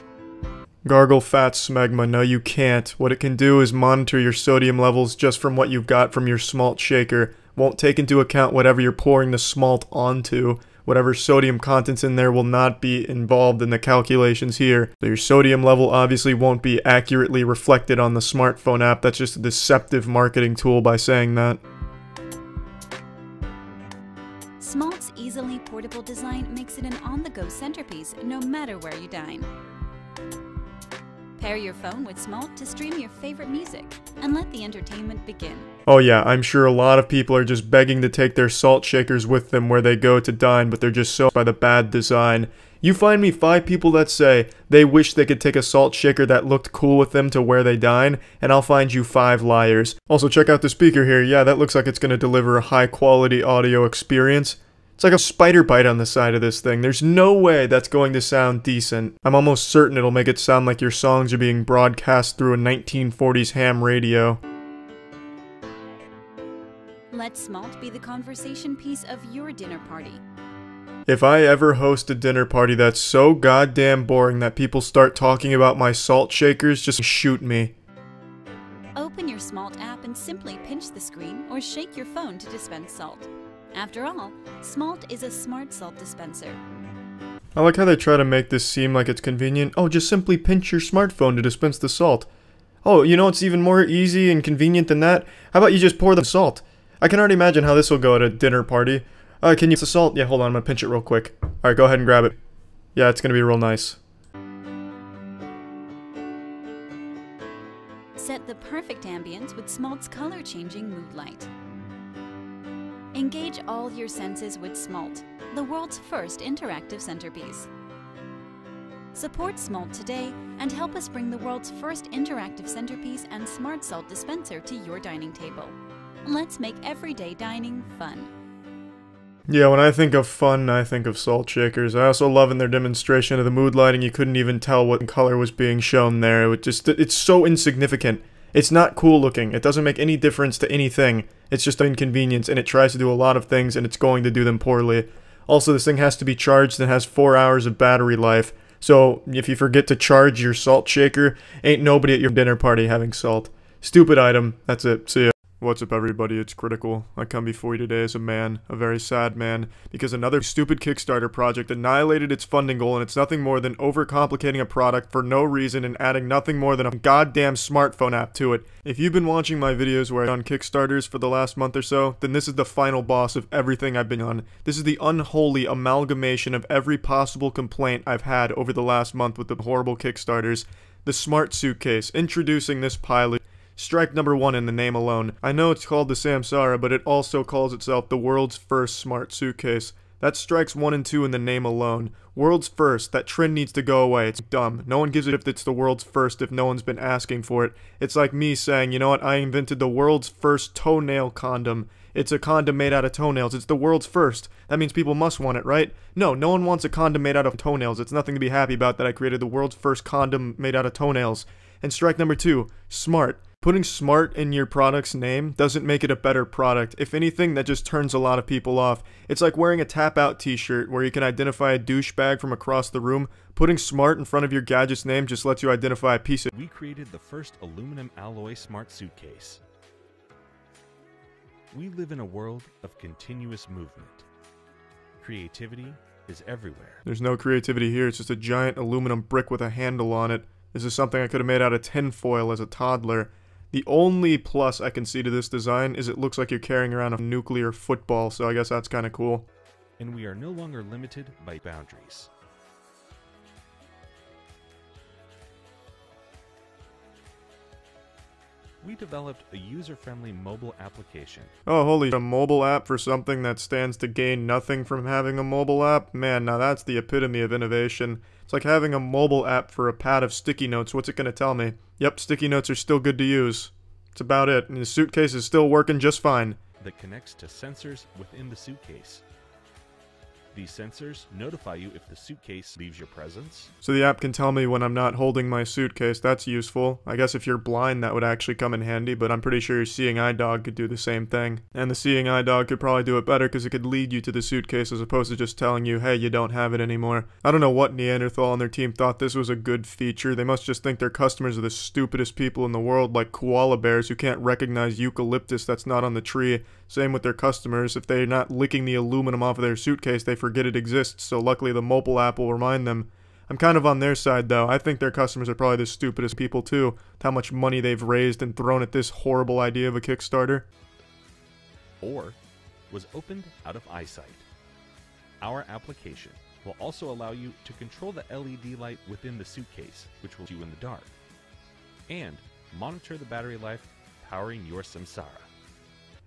Gargle fat smegma, no you can't. What it can do is monitor your sodium levels just from what you've got from your smalt shaker. Won't take into account whatever you're pouring the smalt onto. Whatever sodium contents in there will not be involved in the calculations here. So your sodium level obviously won't be accurately reflected on the smartphone app. That's just a deceptive marketing tool by saying that. Smalt's easily portable design makes it an on-the-go centerpiece no matter where you dine. Pair your phone with Smalt to stream your favorite music, and let the entertainment begin. Oh yeah, I'm sure a lot of people are just begging to take their salt shakers with them where they go to dine, but they're just so by the bad design. You find me 5 people that say they wish they could take a salt shaker that looked cool with them to where they dine, and I'll find you 5 liars. Also, check out the speaker here. Yeah, that looks like it's going to deliver a high quality audio experience. It's like a spider bite on the side of this thing. There's no way that's going to sound decent. I'm almost certain it'll make it sound like your songs are being broadcast through a 1940s ham radio. Let Smalt be the conversation piece of your dinner party. If I ever host a dinner party that's so goddamn boring that people start talking about my salt shakers, just shoot me. Open your Smalt app and simply pinch the screen or shake your phone to dispense salt. After all, Smalt is a smart salt dispenser. I like how they try to make this seem like it's convenient. Oh, just simply pinch your smartphone to dispense the salt. Oh, you know it's even more easy and convenient than that? How about you just pour the salt? I can already imagine how this will go at a dinner party. Can you the salt? Yeah, hold on, I'm gonna pinch it real quick. Alright, go ahead and grab it. Yeah, it's gonna be real nice. Set the perfect ambience with Smalt's color-changing mood light. Engage all your senses with Smalt, the world's first interactive centerpiece. Support Smalt today and help us bring the world's first interactive centerpiece and smart salt dispenser to your dining table. Let's make everyday dining fun. Yeah, when I think of fun, I think of salt shakers. I also love in their demonstration of the mood lighting, you couldn't even tell what color was being shown there. It's so insignificant. It's not cool looking. It doesn't make any difference to anything. It's just an inconvenience, and it tries to do a lot of things, and it's going to do them poorly. Also, this thing has to be charged and has 4 hours of battery life. So, if you forget to charge your salt shaker, ain't nobody at your dinner party having salt. Stupid item. That's it. See ya. What's up everybody, it's Critical. I come before you today as a man, a very sad man, because another stupid Kickstarter project annihilated its funding goal, and it's nothing more than overcomplicating a product for no reason and adding nothing more than a goddamn smartphone app to it. If you've been watching my videos where I've done Kickstarters for the last month or so, then this is the final boss of everything I've been on. This is the unholy amalgamation of every possible complaint I've had over the last month with the horrible Kickstarters. The Smart Suitcase, introducing this pilot. Strike number 1 in the name alone. I know it's called the Samsara, but it also calls itself the world's first smart suitcase. That's strikes 1 and 2 in the name alone. World's first, that trend needs to go away. It's dumb. No one gives it if it's the world's first if no one's been asking for it. It's like me saying, you know what, I invented the world's first toenail condom. It's a condom made out of toenails. It's the world's first. That means people must want it, right? No one wants a condom made out of toenails. It's nothing to be happy about that I created the world's first condom made out of toenails. And strike number 2, smart. Putting smart in your product's name doesn't make it a better product. If anything, that just turns a lot of people off. It's like wearing a tap out t-shirt where you can identify a douchebag from across the room. Putting smart in front of your gadget's name just lets you identify a piece of... We created the first aluminum alloy smart suitcase. We live in a world of continuous movement. Creativity is everywhere. There's no creativity here. It's just a giant aluminum brick with a handle on it. This is something I could have made out of tinfoil as a toddler. The only plus I can see to this design is it looks like you're carrying around a nuclear football, so I guess that's kind of cool. And we are no longer limited by boundaries. We developed a user-friendly mobile application. Oh, holy, a mobile app for something that stands to gain nothing from having a mobile app? Man, now that's the epitome of innovation. It's like having a mobile app for a pad of sticky notes. What's it going to tell me? Yep, sticky notes are still good to use. That's about it. And the suitcase is still working just fine. That connects to sensors within the suitcase. These sensors notify you if the suitcase leaves your presence. So the app can tell me when I'm not holding my suitcase. That's useful. I guess if you're blind that would actually come in handy, but I'm pretty sure your seeing eye dog could do the same thing. And the seeing eye dog could probably do it better because it could lead you to the suitcase as opposed to just telling you, hey, you don't have it anymore. I don't know what Neanderthal and their team thought this was a good feature. They must just think their customers are the stupidest people in the world, like koala bears who can't recognize eucalyptus that's not on the tree. Same with their customers. If they're not licking the aluminum off of their suitcase, they forget it exists, so luckily the mobile app will remind them. I'm kind of on their side though. I think their customers are probably the stupidest people too, with how much money they've raised and thrown at this horrible idea of a Kickstarter. Or was opened out of eyesight. Our application will also allow you to control the LED light within the suitcase, which will keep you in the dark, and monitor the battery life powering your samsara.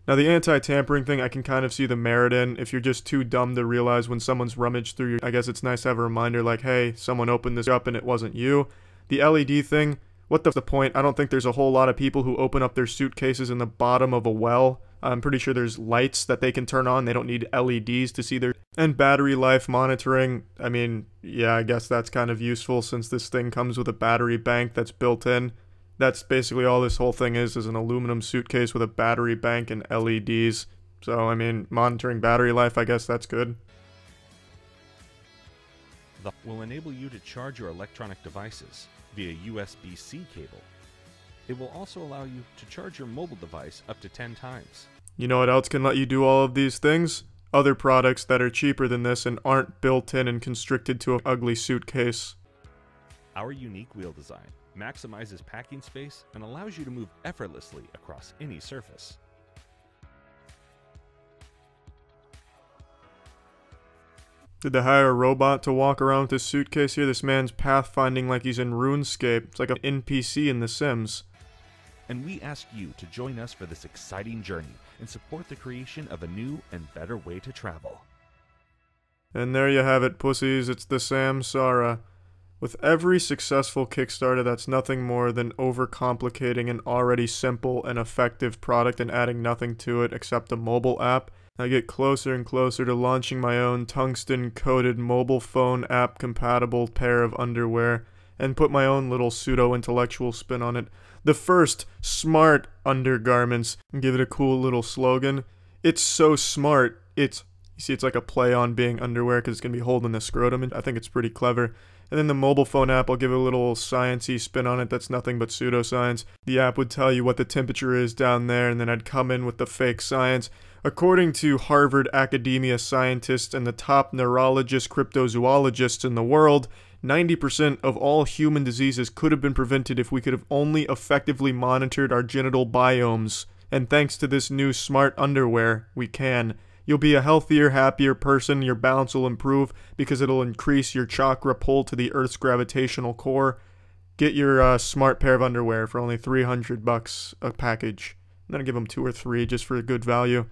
Now the anti-tampering thing I can kind of see the merit in. If you're just too dumb to realize when someone's rummaged through your... I guess it's nice to have a reminder like, hey, someone opened this up and it wasn't you. The LED thing, what the point? I don't think there's a whole lot of people who open up their suitcases in the bottom of a well. I'm pretty sure there's lights that they can turn on. They don't need LEDs to see their... And battery life monitoring, I mean, yeah, I guess that's kind of useful since this thing comes with a battery bank that's built in. That's basically all this whole thing is an aluminum suitcase with a battery bank and LEDs. So, I mean, monitoring battery life, I guess that's good. The will enable you to charge your electronic devices via USB-C cable. It will also allow you to charge your mobile device up to 10 times. You know what else can let you do all of these things? Other products that are cheaper than this and aren't built in and constricted to an ugly suitcase. Our unique wheel design maximizes packing space and allows you to move effortlessly across any surface. Did they hire a robot to walk around with this suitcase here? This man's pathfinding like he's in RuneScape. It's like an NPC in The Sims. And we ask you to join us for this exciting journey and support the creation of a new and better way to travel. And there you have it, pussies. It's the Samsara. With every successful Kickstarter, that's nothing more than overcomplicating an already simple and effective product and adding nothing to it except a mobile app. I get closer and closer to launching my own tungsten-coated mobile phone app-compatible pair of underwear and put my own little pseudo-intellectual spin on it. The first smart undergarments. And give it a cool little slogan. It's so smart. You see, it's like a play on being underwear because it's going to be holding the scrotum, and I think it's pretty clever. And then the mobile phone app, I'll give it a little science-y spin on it that's nothing but pseudoscience. The app would tell you what the temperature is down there, and then I'd come in with the fake science. According to Harvard academia scientists and the top neurologist cryptozoologists in the world, 90% of all human diseases could have been prevented if we could have only effectively monitored our genital biomes. And thanks to this new smart underwear, we can. You'll be a healthier, happier person, your balance will improve because it'll increase your chakra pull to the Earth's gravitational core. Get your smart pair of underwear for only $300 a package. I'm gonna give them 2 or 3 just for a good value.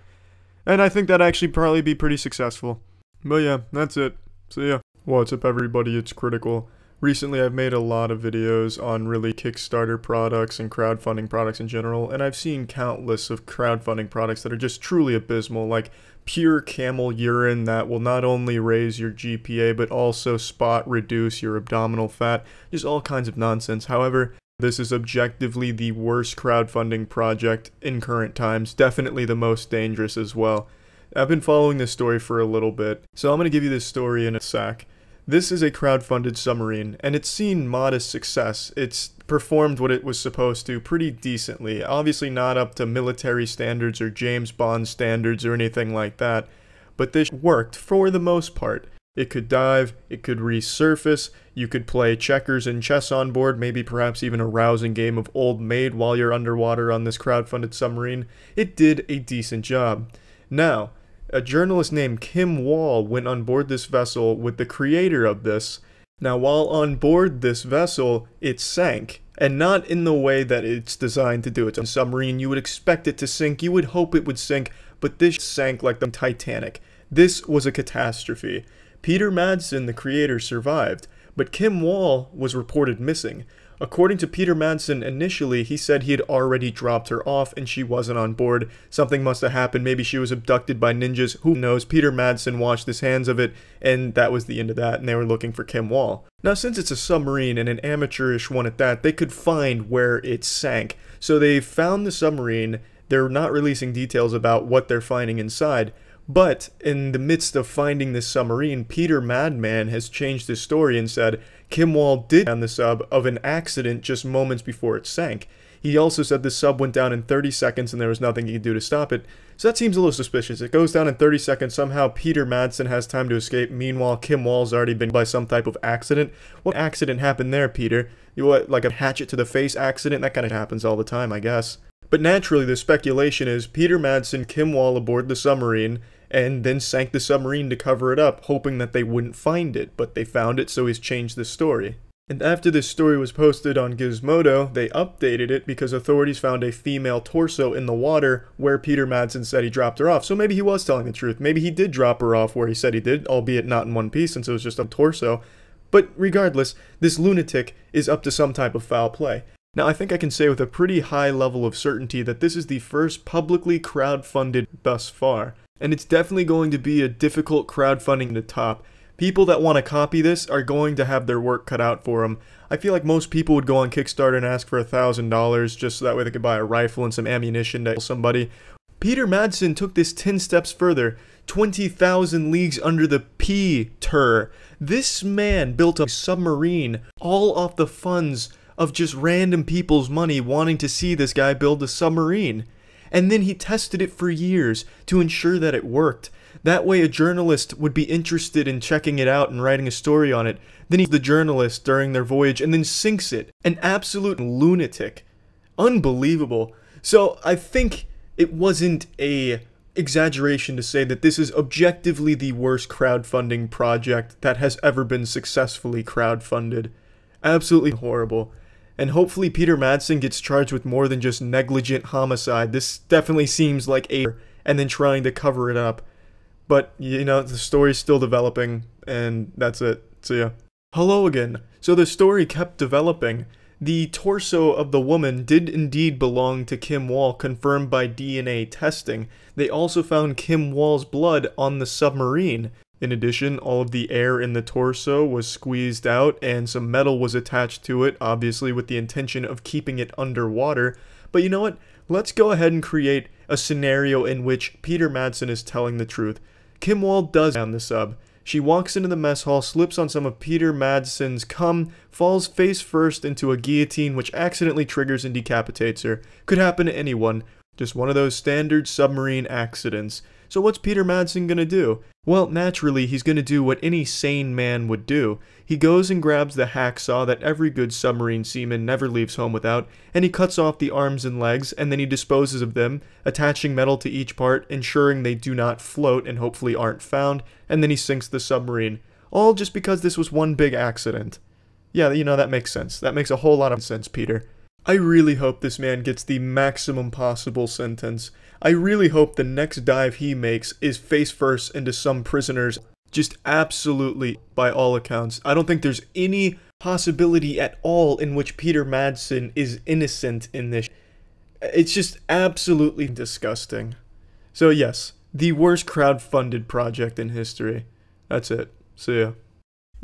And I think that'd actually probably be pretty successful. But yeah, that's it. See ya. What's up everybody, it's Critical. Recently I've made a lot of videos on really Kickstarter products and crowdfunding products in general, and I've seen countless of crowdfunding products that are just truly abysmal, like pure camel urine that will not only raise your GPA but also spot reduce your abdominal fat, just all kinds of nonsense. However, This is objectively the worst crowdfunding project in current times, definitely the most dangerous as well. I've been following this story for a little bit, so I'm going to give you this story in a sec. This is a crowdfunded submarine, and it's seen modest success. It's performed what it was supposed to pretty decently. Obviously not up to military standards or James Bond standards or anything like that, but this worked for the most part. It could dive, it could resurface, you could play checkers and chess on board, maybe perhaps even a rousing game of Old Maid while you're underwater on this crowdfunded submarine. It did a decent job. Now, a journalist named Kim Wall went on board this vessel with the creator of this. Now, while on board this vessel, it sank. And not in the way that it's designed to do. It's a submarine. You would expect it to sink. You would hope it would sink. But this sank like the Titanic. This was a catastrophe. Peter Madsen, the creator, survived. But Kim Wall was reported missing. According to Peter Madsen, initially, he said he had already dropped her off and she wasn't on board. Something must have happened. Maybe she was abducted by ninjas. Who knows? Peter Madsen washed his hands of it, and that was the end of that, and they were looking for Kim Wall. Now, since it's a submarine, and an amateurish one at that, they could find where it sank. So they found the submarine. They're not releasing details about what they're finding inside. But in the midst of finding this submarine, Peter Madman has changed his story and said Kim Wall did on the sub of an accident just moments before it sank. He also said the sub went down in 30 seconds and there was nothing he could do to stop it. So that seems a little suspicious. It goes down in 30 seconds. Somehow Peter Madsen has time to escape. Meanwhile, Kim Wall's already been by some type of accident. What accident happened there, Peter? You what, like a hatchet to the face accident? That kind of happens all the time, I guess. But naturally, the speculation is Peter Madsen, Kim Wall aboard the submarine, and then sank the submarine to cover it up, hoping that they wouldn't find it, but they found it, so he's changed the story. And after this story was posted on Gizmodo, they updated it because authorities found a female torso in the water where Peter Madsen said he dropped her off. So maybe he was telling the truth. Maybe he did drop her off where he said he did, albeit not in one piece since it was just a torso. But regardless, this lunatic is up to some type of foul play. Now, I think I can say with a pretty high level of certainty that this is the first publicly crowdfunded thus far. And it's definitely going to be a difficult crowdfunding to top. People that want to copy this are going to have their work cut out for them. I feel like most people would go on Kickstarter and ask for $1,000 just so that way they could buy a rifle and some ammunition to kill somebody. Peter Madsen took this 10 steps further. 20,000 leagues under the P-ter. This man built a submarine all off the funds of just random people's money wanting to see this guy build a submarine. And then he tested it for years to ensure that it worked. That way a journalist would be interested in checking it out and writing a story on it. Then he's the journalist during their voyage and then sinks it. An absolute lunatic. Unbelievable. So I think it wasn't a exaggeration to say that this is objectively the worst crowdfunding project that has ever been successfully crowdfunded. Absolutely horrible. And hopefully Peter Madsen gets charged with more than just negligent homicide. This definitely seems like and then trying to cover it up. But, you know, the story's still developing, and that's it. See ya. Hello again. So the story kept developing. The torso of the woman did indeed belong to Kim Wall, confirmed by DNA testing. They also found Kim Wall's blood on the submarine. In addition, all of the air in the torso was squeezed out and some metal was attached to it, obviously with the intention of keeping it underwater. But you know what? Let's go ahead and create a scenario in which Peter Madsen is telling the truth. Kim Wall does down the sub. She walks into the mess hall, slips on some of Peter Madsen's cum, falls face first into a guillotine which accidentally triggers and decapitates her. Could happen to anyone. Just one of those standard submarine accidents. So what's Peter Madsen gonna do? Well, naturally, he's gonna do what any sane man would do. He goes and grabs the hacksaw that every good submarine seaman never leaves home without, and he cuts off the arms and legs, and then he disposes of them, attaching metal to each part, ensuring they do not float and hopefully aren't found, and then he sinks the submarine. All just because this was one big accident. Yeah, you know, that makes sense. That makes a whole lot of sense, Peter. I really hope this man gets the maximum possible sentence. I really hope the next dive he makes is face first into some prisoners. Just absolutely, by all accounts. I don't think there's any possibility at all in which Peter Madsen is innocent in this. It's just absolutely disgusting. So yes, the worst crowdfunded project in history. That's it. See ya.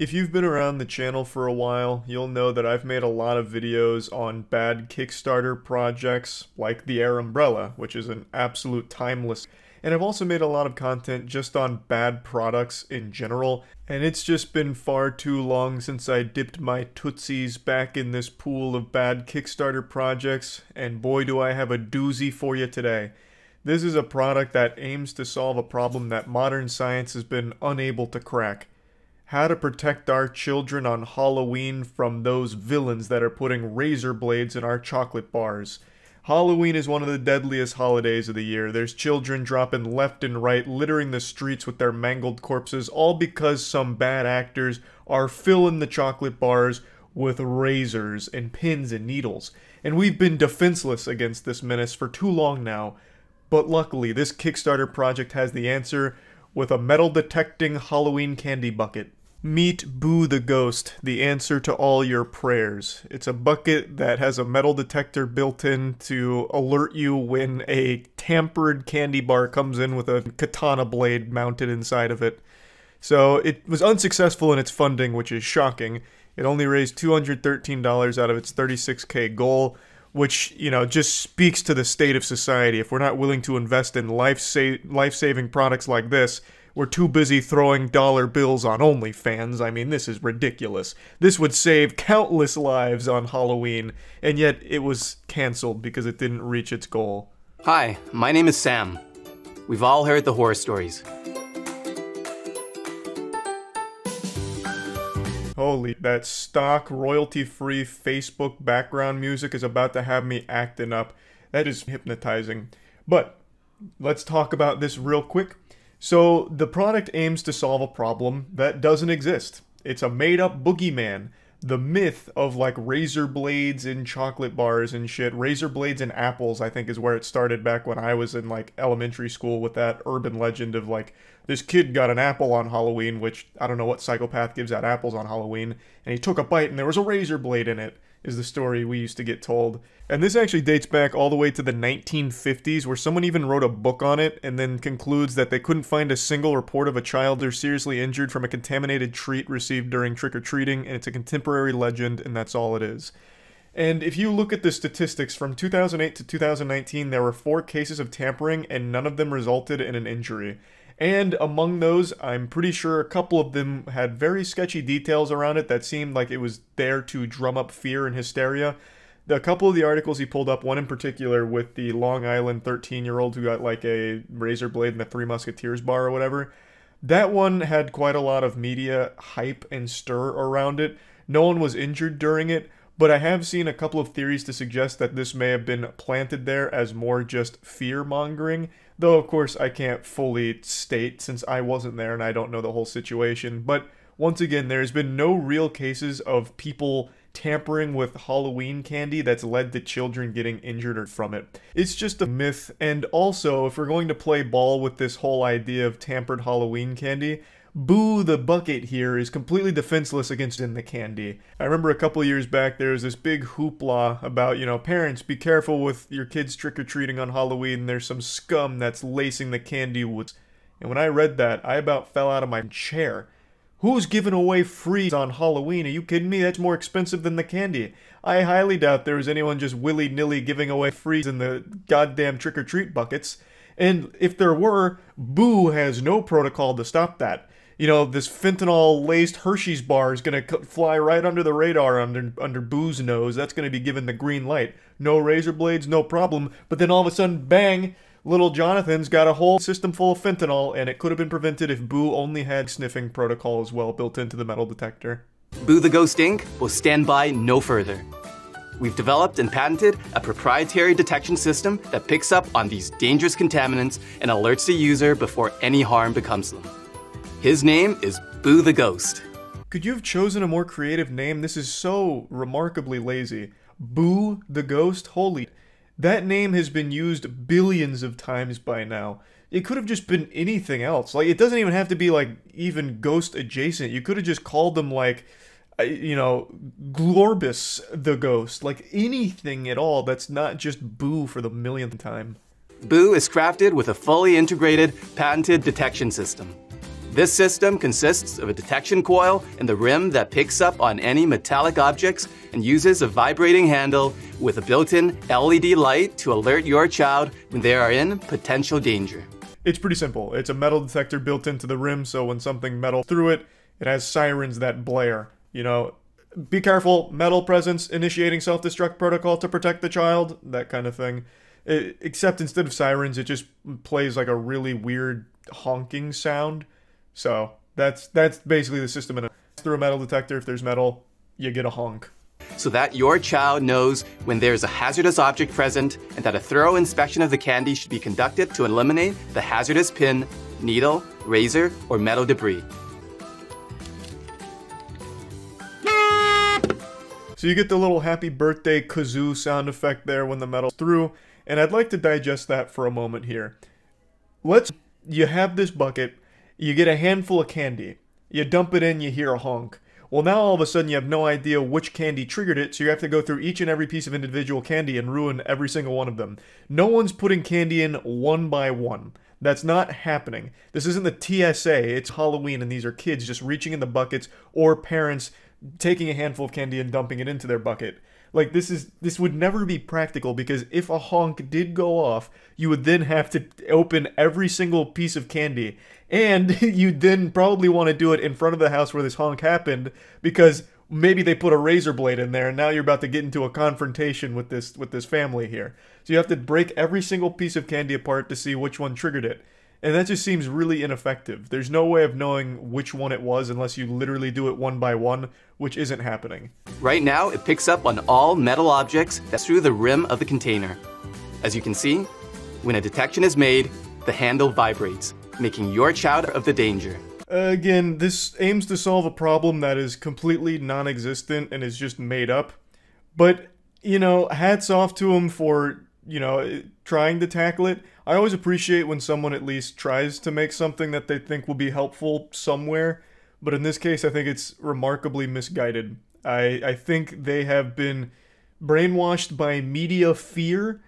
If you've been around the channel for a while, you'll know that I've made a lot of videos on bad Kickstarter projects like the Air Umbrella, which is an absolute timeless. And I've also made a lot of content just on bad products in general, and it's just been far too long since I dipped my tootsies back in this pool of bad Kickstarter projects, and boy do I have a doozy for you today. This is a product that aims to solve a problem that modern science has been unable to crack. How to protect our children on Halloween from those villains that are putting razor blades in our chocolate bars. Halloween is one of the deadliest holidays of the year. There's children dropping left and right, littering the streets with their mangled corpses, all because some bad actors are filling the chocolate bars with razors and pins and needles. And we've been defenseless against this menace for too long now. But luckily, this Kickstarter project has the answer with a metal-detecting Halloween candy bucket. Meet Boo the Ghost, the answer to all your prayers. It's a bucket that has a metal detector built in to alert you when a tampered candy bar comes in with a katana blade mounted inside of it. So it was unsuccessful in its funding, which is shocking. It only raised $213 out of its $36K goal, which, you know, just speaks to the state of society. If we're not willing to invest in life-saving products like this, we're too busy throwing dollar bills on OnlyFans. I mean, this is ridiculous. This would save countless lives on Halloween, and yet it was canceled because it didn't reach its goal. Hi, my name is Sam. We've all heard the horror stories. Holy, that stock royalty-free Facebook background music is about to have me acting up. That is hypnotizing. But let's talk about this real quick. So the product aims to solve a problem that doesn't exist. It's a made-up boogeyman. The myth of like razor blades in chocolate bars and shit. Razor blades in apples, I think, is where it started back when I was in like elementary school, with that urban legend of like, this kid got an apple on Halloween, which I don't know what psychopath gives out apples on Halloween, and he took a bite and there was a razor blade in it, is the story we used to get told. And this actually dates back all the way to the 1950s, where someone even wrote a book on it and then concludes that they couldn't find a single report of a child who's seriously injured from a contaminated treat received during trick-or-treating, and it's a contemporary legend, and that's all it is. And if you look at the statistics, from 2008 to 2019, there were 4 cases of tampering, and none of them resulted in an injury. And among those, I'm pretty sure a couple of them had very sketchy details around it that seemed like it was there to drum up fear and hysteria. A couple of the articles he pulled up, one in particular with the Long Island 13-year-old who got like a razor blade in the Three Musketeers bar or whatever, that one had quite a lot of media hype and stir around it. No one was injured during it, but I have seen a couple of theories to suggest that this may have been planted there as more just fear-mongering, though of course I can't fully state since I wasn't there and I don't know the whole situation. But once again, there's been no real cases of people tampering with Halloween candy that's led to children getting injured from it. It's just a myth. And also, if we're going to play ball with this whole idea of tampered Halloween candy, Boo the Bucket here is completely defenseless against in the candy. I remember a couple years back there was this big hoopla about, you know, parents, be careful with your kids trick-or-treating on Halloween, there's some scum that's lacing the candy woods. And when I read that, I about fell out of my chair. Who's giving away free on Halloween? Are you kidding me? That's more expensive than the candy. I highly doubt there was anyone just willy-nilly giving away free in the goddamn trick-or-treat buckets. And if there were, Boo has no protocol to stop that. You know, this fentanyl-laced Hershey's bar is going to fly right under the radar under Boo's nose. That's going to be given the green light. No razor blades, no problem. But then all of a sudden, bang, little Jonathan's got a whole system full of fentanyl, and it could have been prevented if Boo only had sniffing protocol as well built into the metal detector. Boo the Ghost Inc. will stand by no further. We've developed and patented a proprietary detection system that picks up on these dangerous contaminants and alerts the user before any harm becomes them. His name is Boo the Ghost. Could you have chosen a more creative name? This is so remarkably lazy. Boo the Ghost? Holy... That name has been used billions of times by now. It could have just been anything else. Like, it doesn't even have to be, like, even ghost adjacent. You could have just called them, like, you know, Glorbus the Ghost. Like, anything at all that's not just Boo for the millionth time. Boo is crafted with a fully integrated, patented detection system. This system consists of a detection coil and the rim that picks up on any metallic objects and uses a vibrating handle with a built-in LED light to alert your child when they are in potential danger. It's pretty simple. It's a metal detector built into the rim, so when something metal through it, it has sirens that blare. You know, be careful, metal presence, initiating self-destruct protocol to protect the child, that kind of thing. Except instead of sirens, it just plays like a really weird honking sound. So that's basically the system. In through a metal detector, if there's metal, you get a honk. So that your child knows when there's a hazardous object present and that a thorough inspection of the candy should be conducted to eliminate the hazardous pin, needle, razor, or metal debris. So you get the little happy birthday kazoo sound effect there when the metal's through, and I'd like to digest that for a moment here. You have this bucket, you get a handful of candy, you dump it in, you hear a honk. Well, now all of a sudden you have no idea which candy triggered it, so you have to go through each and every piece of individual candy and ruin every single one of them. No one's putting candy in one by one. That's not happening. This isn't the TSA, it's Halloween, and these are kids just reaching in the buckets, or parents taking a handful of candy and dumping it into their bucket. Like, this would never be practical, because if a honk did go off, you would then have to open every single piece of candy, and you'd then probably want to do it in front of the house where this honk happened, because maybe they put a razor blade in there, and now you're about to get into a confrontation with this family here. So you have to break every single piece of candy apart to see which one triggered it. And that just seems really ineffective. There's no way of knowing which one it was unless you literally do it one by one, which isn't happening. Right now, it picks up on all metal objects that's through the rim of the container. As you can see, when a detection is made, the handle vibrates, making your child of the danger. Again, this aims to solve a problem that is completely non-existent and is just made up. But, you know, hats off to them for, you know, trying to tackle it. I always appreciate when someone at least tries to make something that they think will be helpful somewhere, but in this case I think it's remarkably misguided. I think they have been brainwashed by media fear,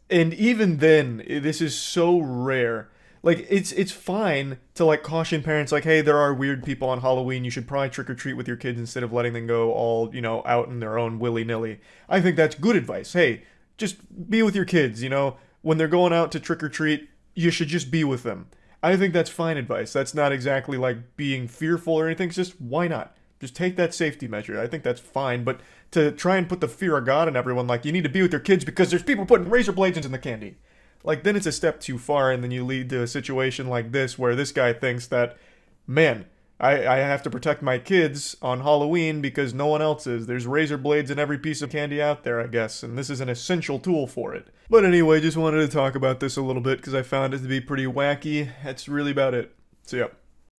and even then, this is so rare. Like, it's fine to, like, caution parents, like, hey, there are weird people on Halloween, you should probably trick-or-treat with your kids instead of letting them go all, you know, out in their own willy-nilly. I think that's good advice. Hey, just be with your kids, you know? When they're going out to trick-or-treat, you should just be with them. I think that's fine advice. That's not exactly like being fearful or anything. It's just, why not? Just take that safety measure. I think that's fine. But to try and put the fear of God in everyone, like, you need to be with your kids because there's people putting razor blades in the candy. Like, then it's a step too far, and then you lead to a situation like this where this guy thinks that, man, I have to protect my kids on Halloween because no one else is. There's razor blades in every piece of candy out there, I guess, and this is an essential tool for it. But anyway, just wanted to talk about this a little bit because I found it to be pretty wacky. That's really about it. So yeah.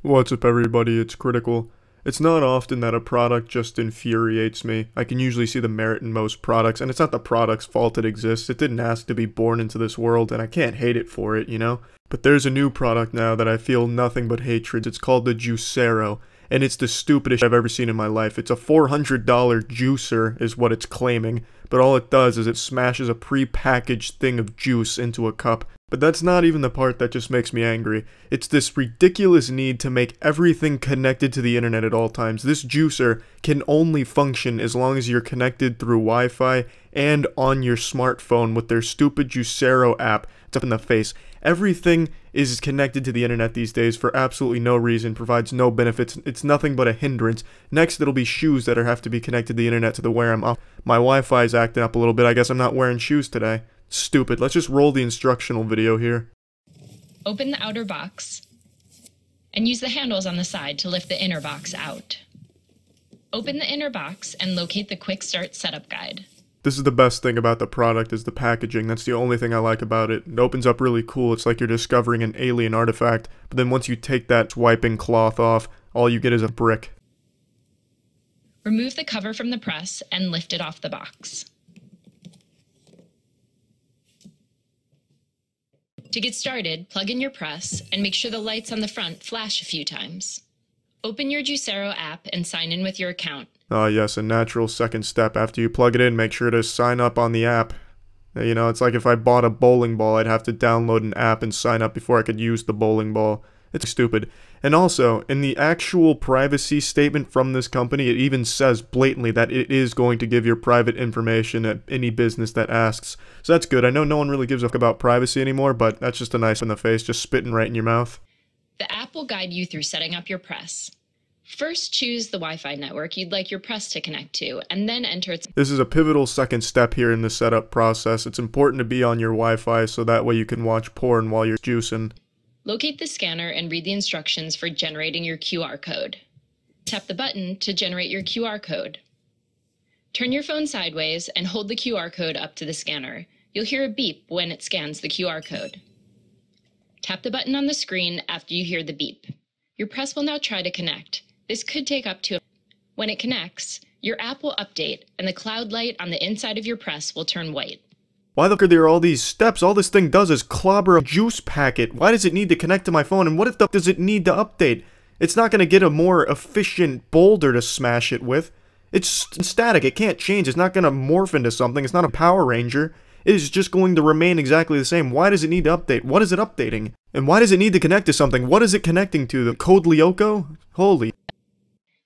What's up, everybody? It's Critical. It's not often that a product just infuriates me. I can usually see the merit in most products, and it's not the product's fault it exists. It didn't ask to be born into this world, and I can't hate it for it, you know? But there's a new product now that I feel nothing but hatred. It's called the Juicero, and it's the stupidest I've ever seen in my life. It's a $400 juicer is what it's claiming, but all it does is it smashes a pre-packaged thing of juice into a cup. But that's not even the part that just makes me angry. It's this ridiculous need to make everything connected to the internet at all times. This juicer can only function as long as you're connected through Wi-Fi and on your smartphone with their stupid Juicero app. It's up in the face. Everything is connected to the internet these days for absolutely no reason, provides no benefits. It's nothing but a hindrance. Next, it'll be shoes that have to be connected to the internet to wear them. My Wi-Fi is acting up a little bit. I guess I'm not wearing shoes today. Stupid. Let's just roll the instructional video here. Open the outer box and use the handles on the side to lift the inner box out. Open the inner box and locate the Quick Start Setup Guide. This is the best thing about the product, is the packaging. That's the only thing I like about it. It opens up really cool. It's like you're discovering an alien artifact, but then once you take that wiping cloth off, all you get is a brick. Remove the cover from the press and lift it off the box. To get started, plug in your press and make sure the lights on the front flash a few times. Open your Juicero app and sign in with your account. Ah, yes, a natural second step. After you plug it in, make sure to sign up on the app. You know, it's like if I bought a bowling ball, I'd have to download an app and sign up before I could use the bowling ball. It's stupid. And also, in the actual privacy statement from this company, it even says blatantly that it is going to give your private information at any business that asks. So that's good. I know no one really gives a fuck about privacy anymore, but that's just a nice in the face, just spitting right in your mouth. The app will guide you through setting up your press. First, choose the Wi-Fi network you'd like your press to connect to, and then enter its... This is a pivotal second step here in the setup process. It's important to be on your Wi-Fi so that way you can watch porn while you're juicing. Locate the scanner and read the instructions for generating your QR code. Tap the button to generate your QR code. Turn your phone sideways and hold the QR code up to the scanner. You'll hear a beep when it scans the QR code. Tap the button on the screen after you hear the beep. Your press will now try to connect. This could take up to... When it connects, your app will update and the cloud light on the inside of your press will turn white. Why the fuck are there all these steps? All this thing does is clobber a juice packet. Why does it need to connect to my phone? And what if the does it need to update? It's not going to get a more efficient boulder to smash it with. It's static. It can't change. It's not going to morph into something. It's not a Power Ranger. It is just going to remain exactly the same. Why does it need to update? What is it updating? And why does it need to connect to something? What is it connecting to? The Code Lyoko? Holy.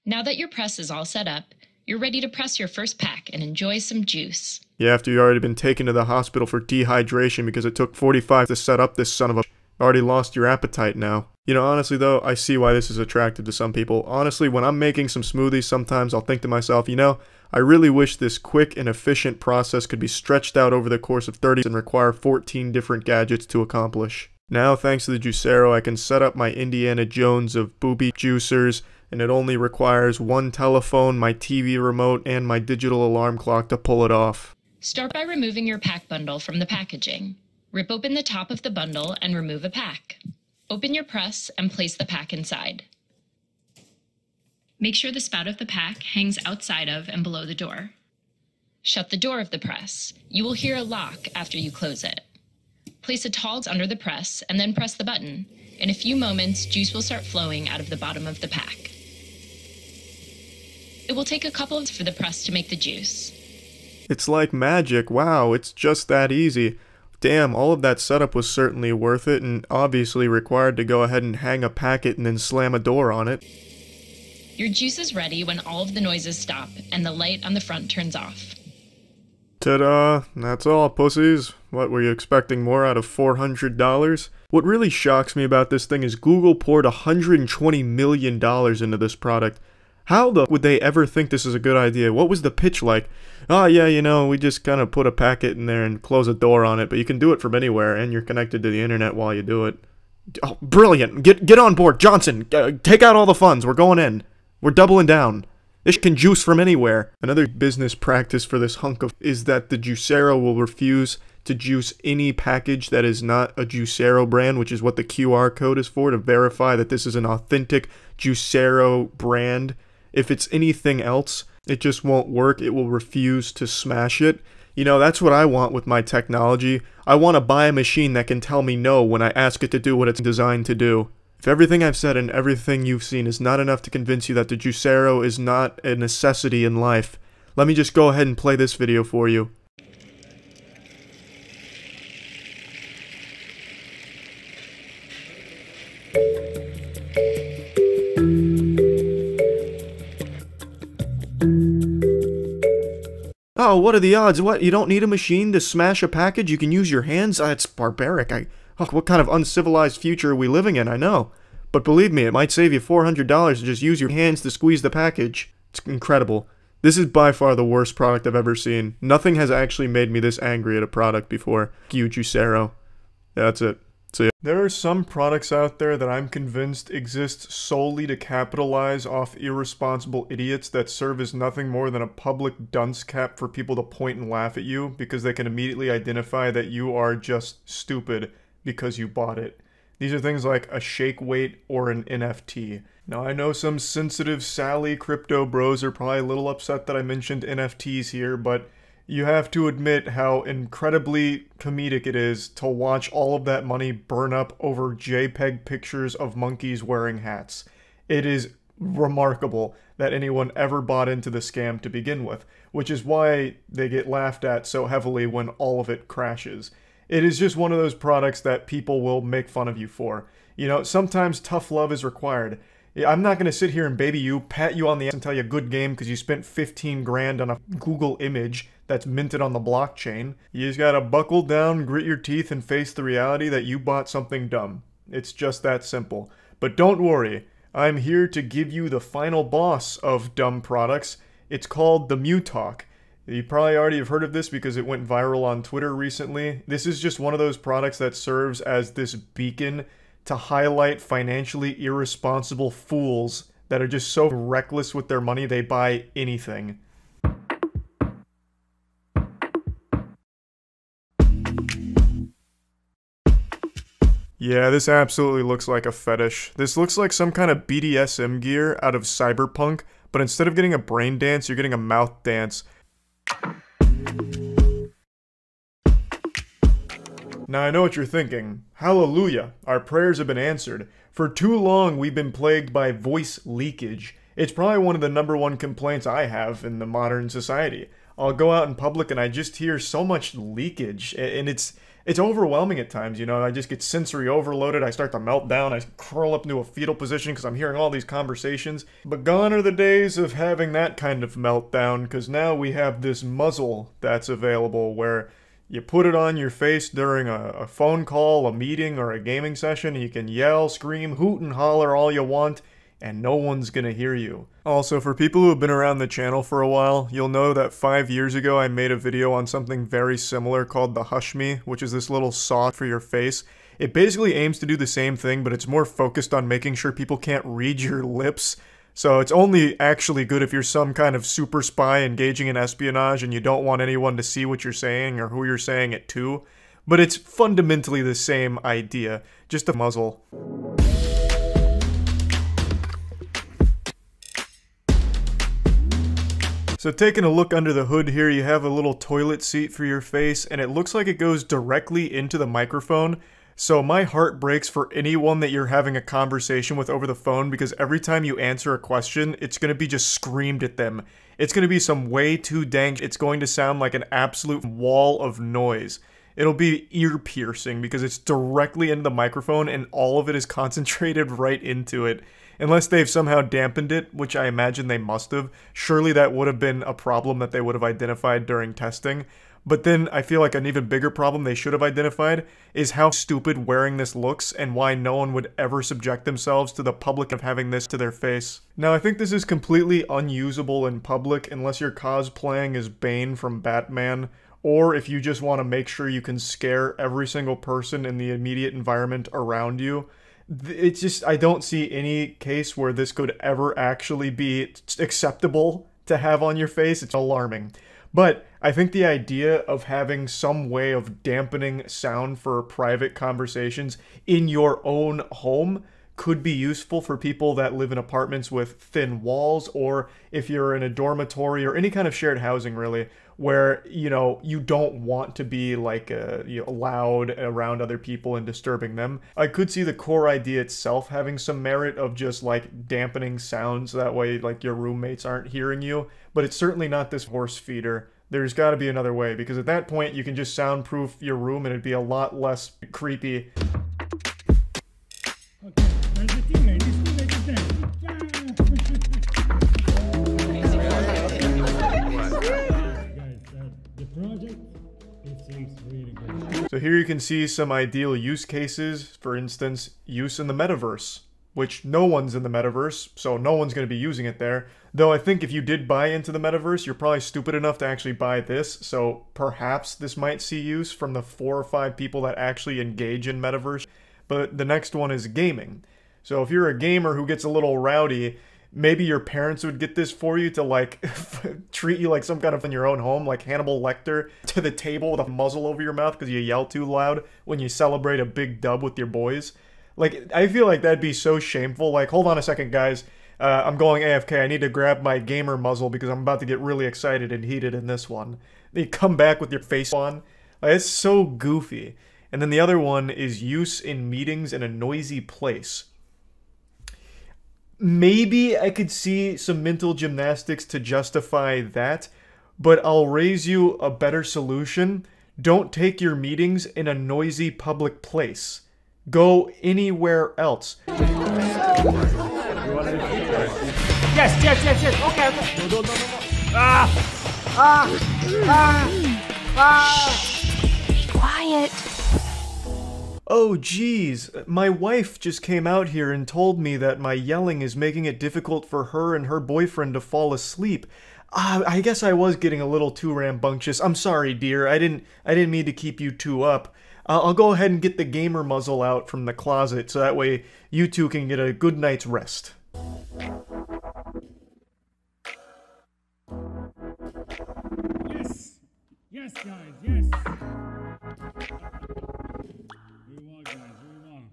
Now that your press is all set up, you're ready to press your first pack and enjoy some juice. Yeah, after you've already been taken to the hospital for dehydration because it took 45 to set up this son of a... Already lost your appetite now. You know, honestly though, I see why this is attractive to some people. Honestly, when I'm making some smoothies, sometimes I'll think to myself, you know, I really wish this quick and efficient process could be stretched out over the course of 30 and require 14 different gadgets to accomplish. Now, thanks to the Juicero, I can set up my Indiana Jones of booby juicers, and it only requires one telephone, my TV remote, and my digital alarm clock to pull it off. Start by removing your pack bundle from the packaging. Rip open the top of the bundle and remove a pack. Open your press and place the pack inside. Make sure the spout of the pack hangs outside of and below the door. Shut the door of the press. You will hear a lock after you close it. Place a towel under the press and then press the button. In a few moments, juice will start flowing out of the bottom of the pack. It will take a couple of for the press to make the juice. It's like magic. Wow, it's just that easy. Damn, all of that setup was certainly worth it and obviously required to go ahead and hang a packet and then slam a door on it. Your juice is ready when all of the noises stop and the light on the front turns off. Ta-da! That's all, pussies. What, were you expecting more out of $400? What really shocks me about this thing is Google poured $120 million into this product. How the would they ever think this is a good idea? What was the pitch like? Oh yeah, you know, we just kind of put a packet in there and close a door on it, but you can do it from anywhere, and you're connected to the internet while you do it. Oh, brilliant! Get on board, Johnson! Take out all the funds, we're going in. We're doubling down. This can juice from anywhere. Another business practice for this hunk of is that the Juicero will refuse to juice any package that is not a Juicero brand, which is what the QR code is for, to verify that this is an authentic Juicero brand. If it's anything else, it just won't work. It will refuse to smash it. You know, that's what I want with my technology. I want to buy a machine that can tell me no when I ask it to do what it's designed to do. If everything I've said and everything you've seen is not enough to convince you that the Juicero is not a necessity in life, let me just go ahead and play this video for you. Oh, what are the odds? What, you don't need a machine to smash a package? You can use your hands? It's barbaric. Oh, what kind of uncivilized future are we living in? I know. But believe me, it might save you $400 to just use your hands to squeeze the package. It's incredible. This is by far the worst product I've ever seen. Nothing has actually made me this angry at a product before. You, Juicero. Yeah, that's it. See ya. There are some products out there that I'm convinced exist solely to capitalize off irresponsible idiots that serve as nothing more than a public dunce cap for people to point and laugh at you because they can immediately identify that you are just stupid because you bought it. These are things like a shake weight or an NFT. Now I know some sensitive Sally crypto bros are probably a little upset that I mentioned NFTs here, but you have to admit how incredibly comedic it is to watch all of that money burn up over JPEG pictures of monkeys wearing hats. It is remarkable that anyone ever bought into the scam to begin with, which is why they get laughed at so heavily when all of it crashes. It is just one of those products that people will make fun of you for. You know, sometimes tough love is required. Yeah, I'm not going to sit here and baby you, pat you on the ass and tell you good game because you spent 15 grand on a Google image that's minted on the blockchain. You just gotta buckle down, grit your teeth, and face the reality that you bought something dumb. It's just that simple. But don't worry, I'm here to give you the final boss of dumb products. It's called the MewTalk. You probably already have heard of this because it went viral on Twitter recently. This is just one of those products that serves as this beacon to highlight financially irresponsible fools that are just so reckless with their money they buy anything. Yeah, this absolutely looks like a fetish. This looks like some kind of BDSM gear out of Cyberpunk, but instead of getting a brain dance, you're getting a mouth dance. Now I know what you're thinking. Hallelujah, our prayers have been answered. For too long we've been plagued by voice leakage. It's probably one of the #1 complaints I have in the modern society. I'll go out in public and I just hear so much leakage, and it's overwhelming at times, you know. I just get sensory overloaded, I start to melt down, I curl up into a fetal position because I'm hearing all these conversations. But gone are the days of having that kind of meltdown, because now we have this muzzle that's available where you put it on your face during a phone call, a meeting, or a gaming session, and you can yell, scream, hoot, and holler all you want, and no one's gonna hear you. Also, for people who have been around the channel for a while, you'll know that 5 years ago I made a video on something very similar called the Hush Me, which is this little saw for your face. It basically aims to do the same thing, but it's more focused on making sure people can't read your lips. So it's only actually good if you're some kind of super spy engaging in espionage and you don't want anyone to see what you're saying or who you're saying it to. But it's fundamentally the same idea, just a muzzle. So taking a look under the hood here, you have a little toilet seat for your face, and it looks like it goes directly into the microphone. So my heart breaks for anyone that you're having a conversation with over the phone, because every time you answer a question, it's going to be just screamed at them. It's going to be some way too dang, it's going to sound like an absolute wall of noise. It'll be ear-piercing because it's directly into the microphone and all of it is concentrated right into it. Unless they've somehow dampened it, which I imagine they must have. Surely that would have been a problem that they would have identified during testing. But then I feel like an even bigger problem they should have identified is how stupid wearing this looks and why no one would ever subject themselves to the public of having this to their face. Now I think this is completely unusable in public unless you're cosplaying as Bane from Batman, or if you just want to make sure you can scare every single person in the immediate environment around you. It's just, I don't see any case where this could ever actually be acceptable to have on your face. It's alarming. But I think the idea of having some way of dampening sound for private conversations in your own home could be useful for people that live in apartments with thin walls, or if you're in a dormitory or any kind of shared housing really, where, you know, you don't want to be like loud around other people and disturbing them. I could see the core idea itself having some merit of just like dampening sounds, that way like your roommates aren't hearing you, but it's certainly not this horse feeder. There's got to be another way, because at that point you can just soundproof your room and it'd be a lot less creepy. So here you can see some ideal use cases. For instance, use in the metaverse, which no one's in the metaverse, so no one's going to be using it there. Though I think if you did buy into the metaverse, you're probably stupid enough to actually buy this, so perhaps this might see use from the 4 or 5 people that actually engage in metaverse. But the next one is gaming. So if you're a gamer who gets a little rowdy, maybe your parents would get this for you to like treat you like some kind of in your own home, like Hannibal Lecter to the table with a muzzle over your mouth because you yell too loud when you celebrate a big dub with your boys. Like, I feel like that'd be so shameful. Like, hold on a second, guys. I'm going AFK. I need to grab my gamer muzzle because I'm about to get really excited and heated in this one. Then you come back with your face on. Like, it's so goofy. And then the other one is use in meetings in a noisy place. Maybe I could see some mental gymnastics to justify that, but I'll raise you a better solution. Don't take your meetings in a noisy public place. go anywhere else. Yes. Okay. No. Quiet. Oh geez, my wife just came out here and told me that my yelling is making it difficult for her and her boyfriend to fall asleep. I guess I was getting a little too rambunctious. I'm sorry, dear. I didn't mean to keep you two up. I'll go ahead and get the gamer muzzle out from the closet so that way you two can get a good night's rest. Yes, guys, yes. We want, guys, we want.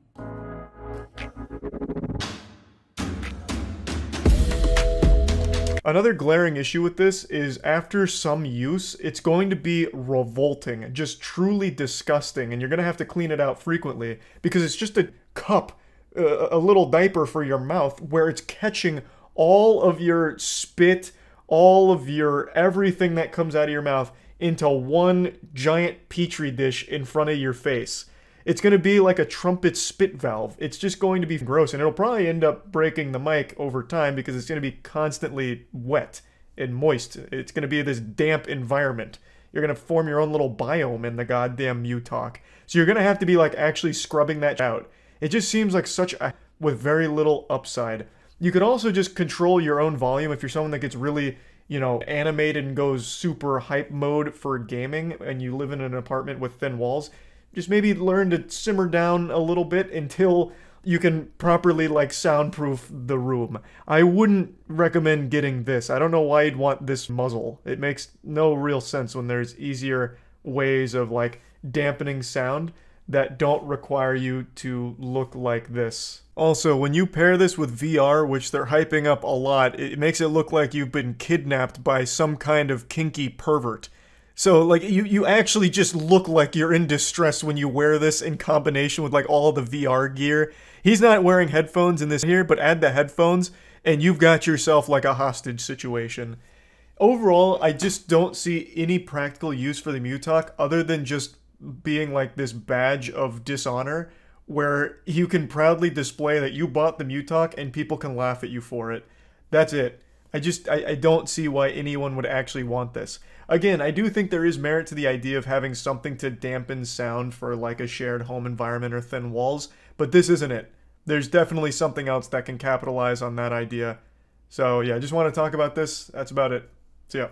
Another glaring issue with this is after some use, it's going to be revolting, just truly disgusting, and you're going to have to clean it out frequently because it's just a cup, a little diaper for your mouth where it's catching all of your spit, all of your everything that comes out of your mouth into one giant petri dish in front of your face. It's going to be like a trumpet spit valve. It's just going to be gross, and it'll probably end up breaking the mic over time because it's going to be constantly wet and moist. It's going to be this damp environment. You're going to form your own little biome in the goddamn MuTalk. So you're going to have to be like actually scrubbing that out. It just seems like such a with very little upside. You could also just control your own volume if you're someone that gets really, you know, animated and goes super hype mode for gaming and you live in an apartment with thin walls. Just maybe learn to simmer down a little bit until you can properly, like, soundproof the room. I wouldn't recommend getting this. I don't know why you'd want this muzzle. It makes no real sense when there's easier ways of, like, dampening sound that don't require you to look like this. Also, when you pair this with VR, which they're hyping up a lot, it makes it look like you've been kidnapped by some kind of kinky pervert. So, like, you actually just look like you're in distress when you wear this in combination with, like, all the VR gear. He's not wearing headphones in this here, but add the headphones, and you've got yourself, like, a hostage situation. Overall, I just don't see any practical use for the MuTalk other than just being, like, this badge of dishonor where you can proudly display that you bought the MuTalk and people can laugh at you for it. That's it. I don't see why anyone would actually want this. Again, I do think there is merit to the idea of having something to dampen sound for like a shared home environment or thin walls, but this isn't it. There's definitely something else that can capitalize on that idea. So yeah, I just want to talk about this. That's about it. See ya.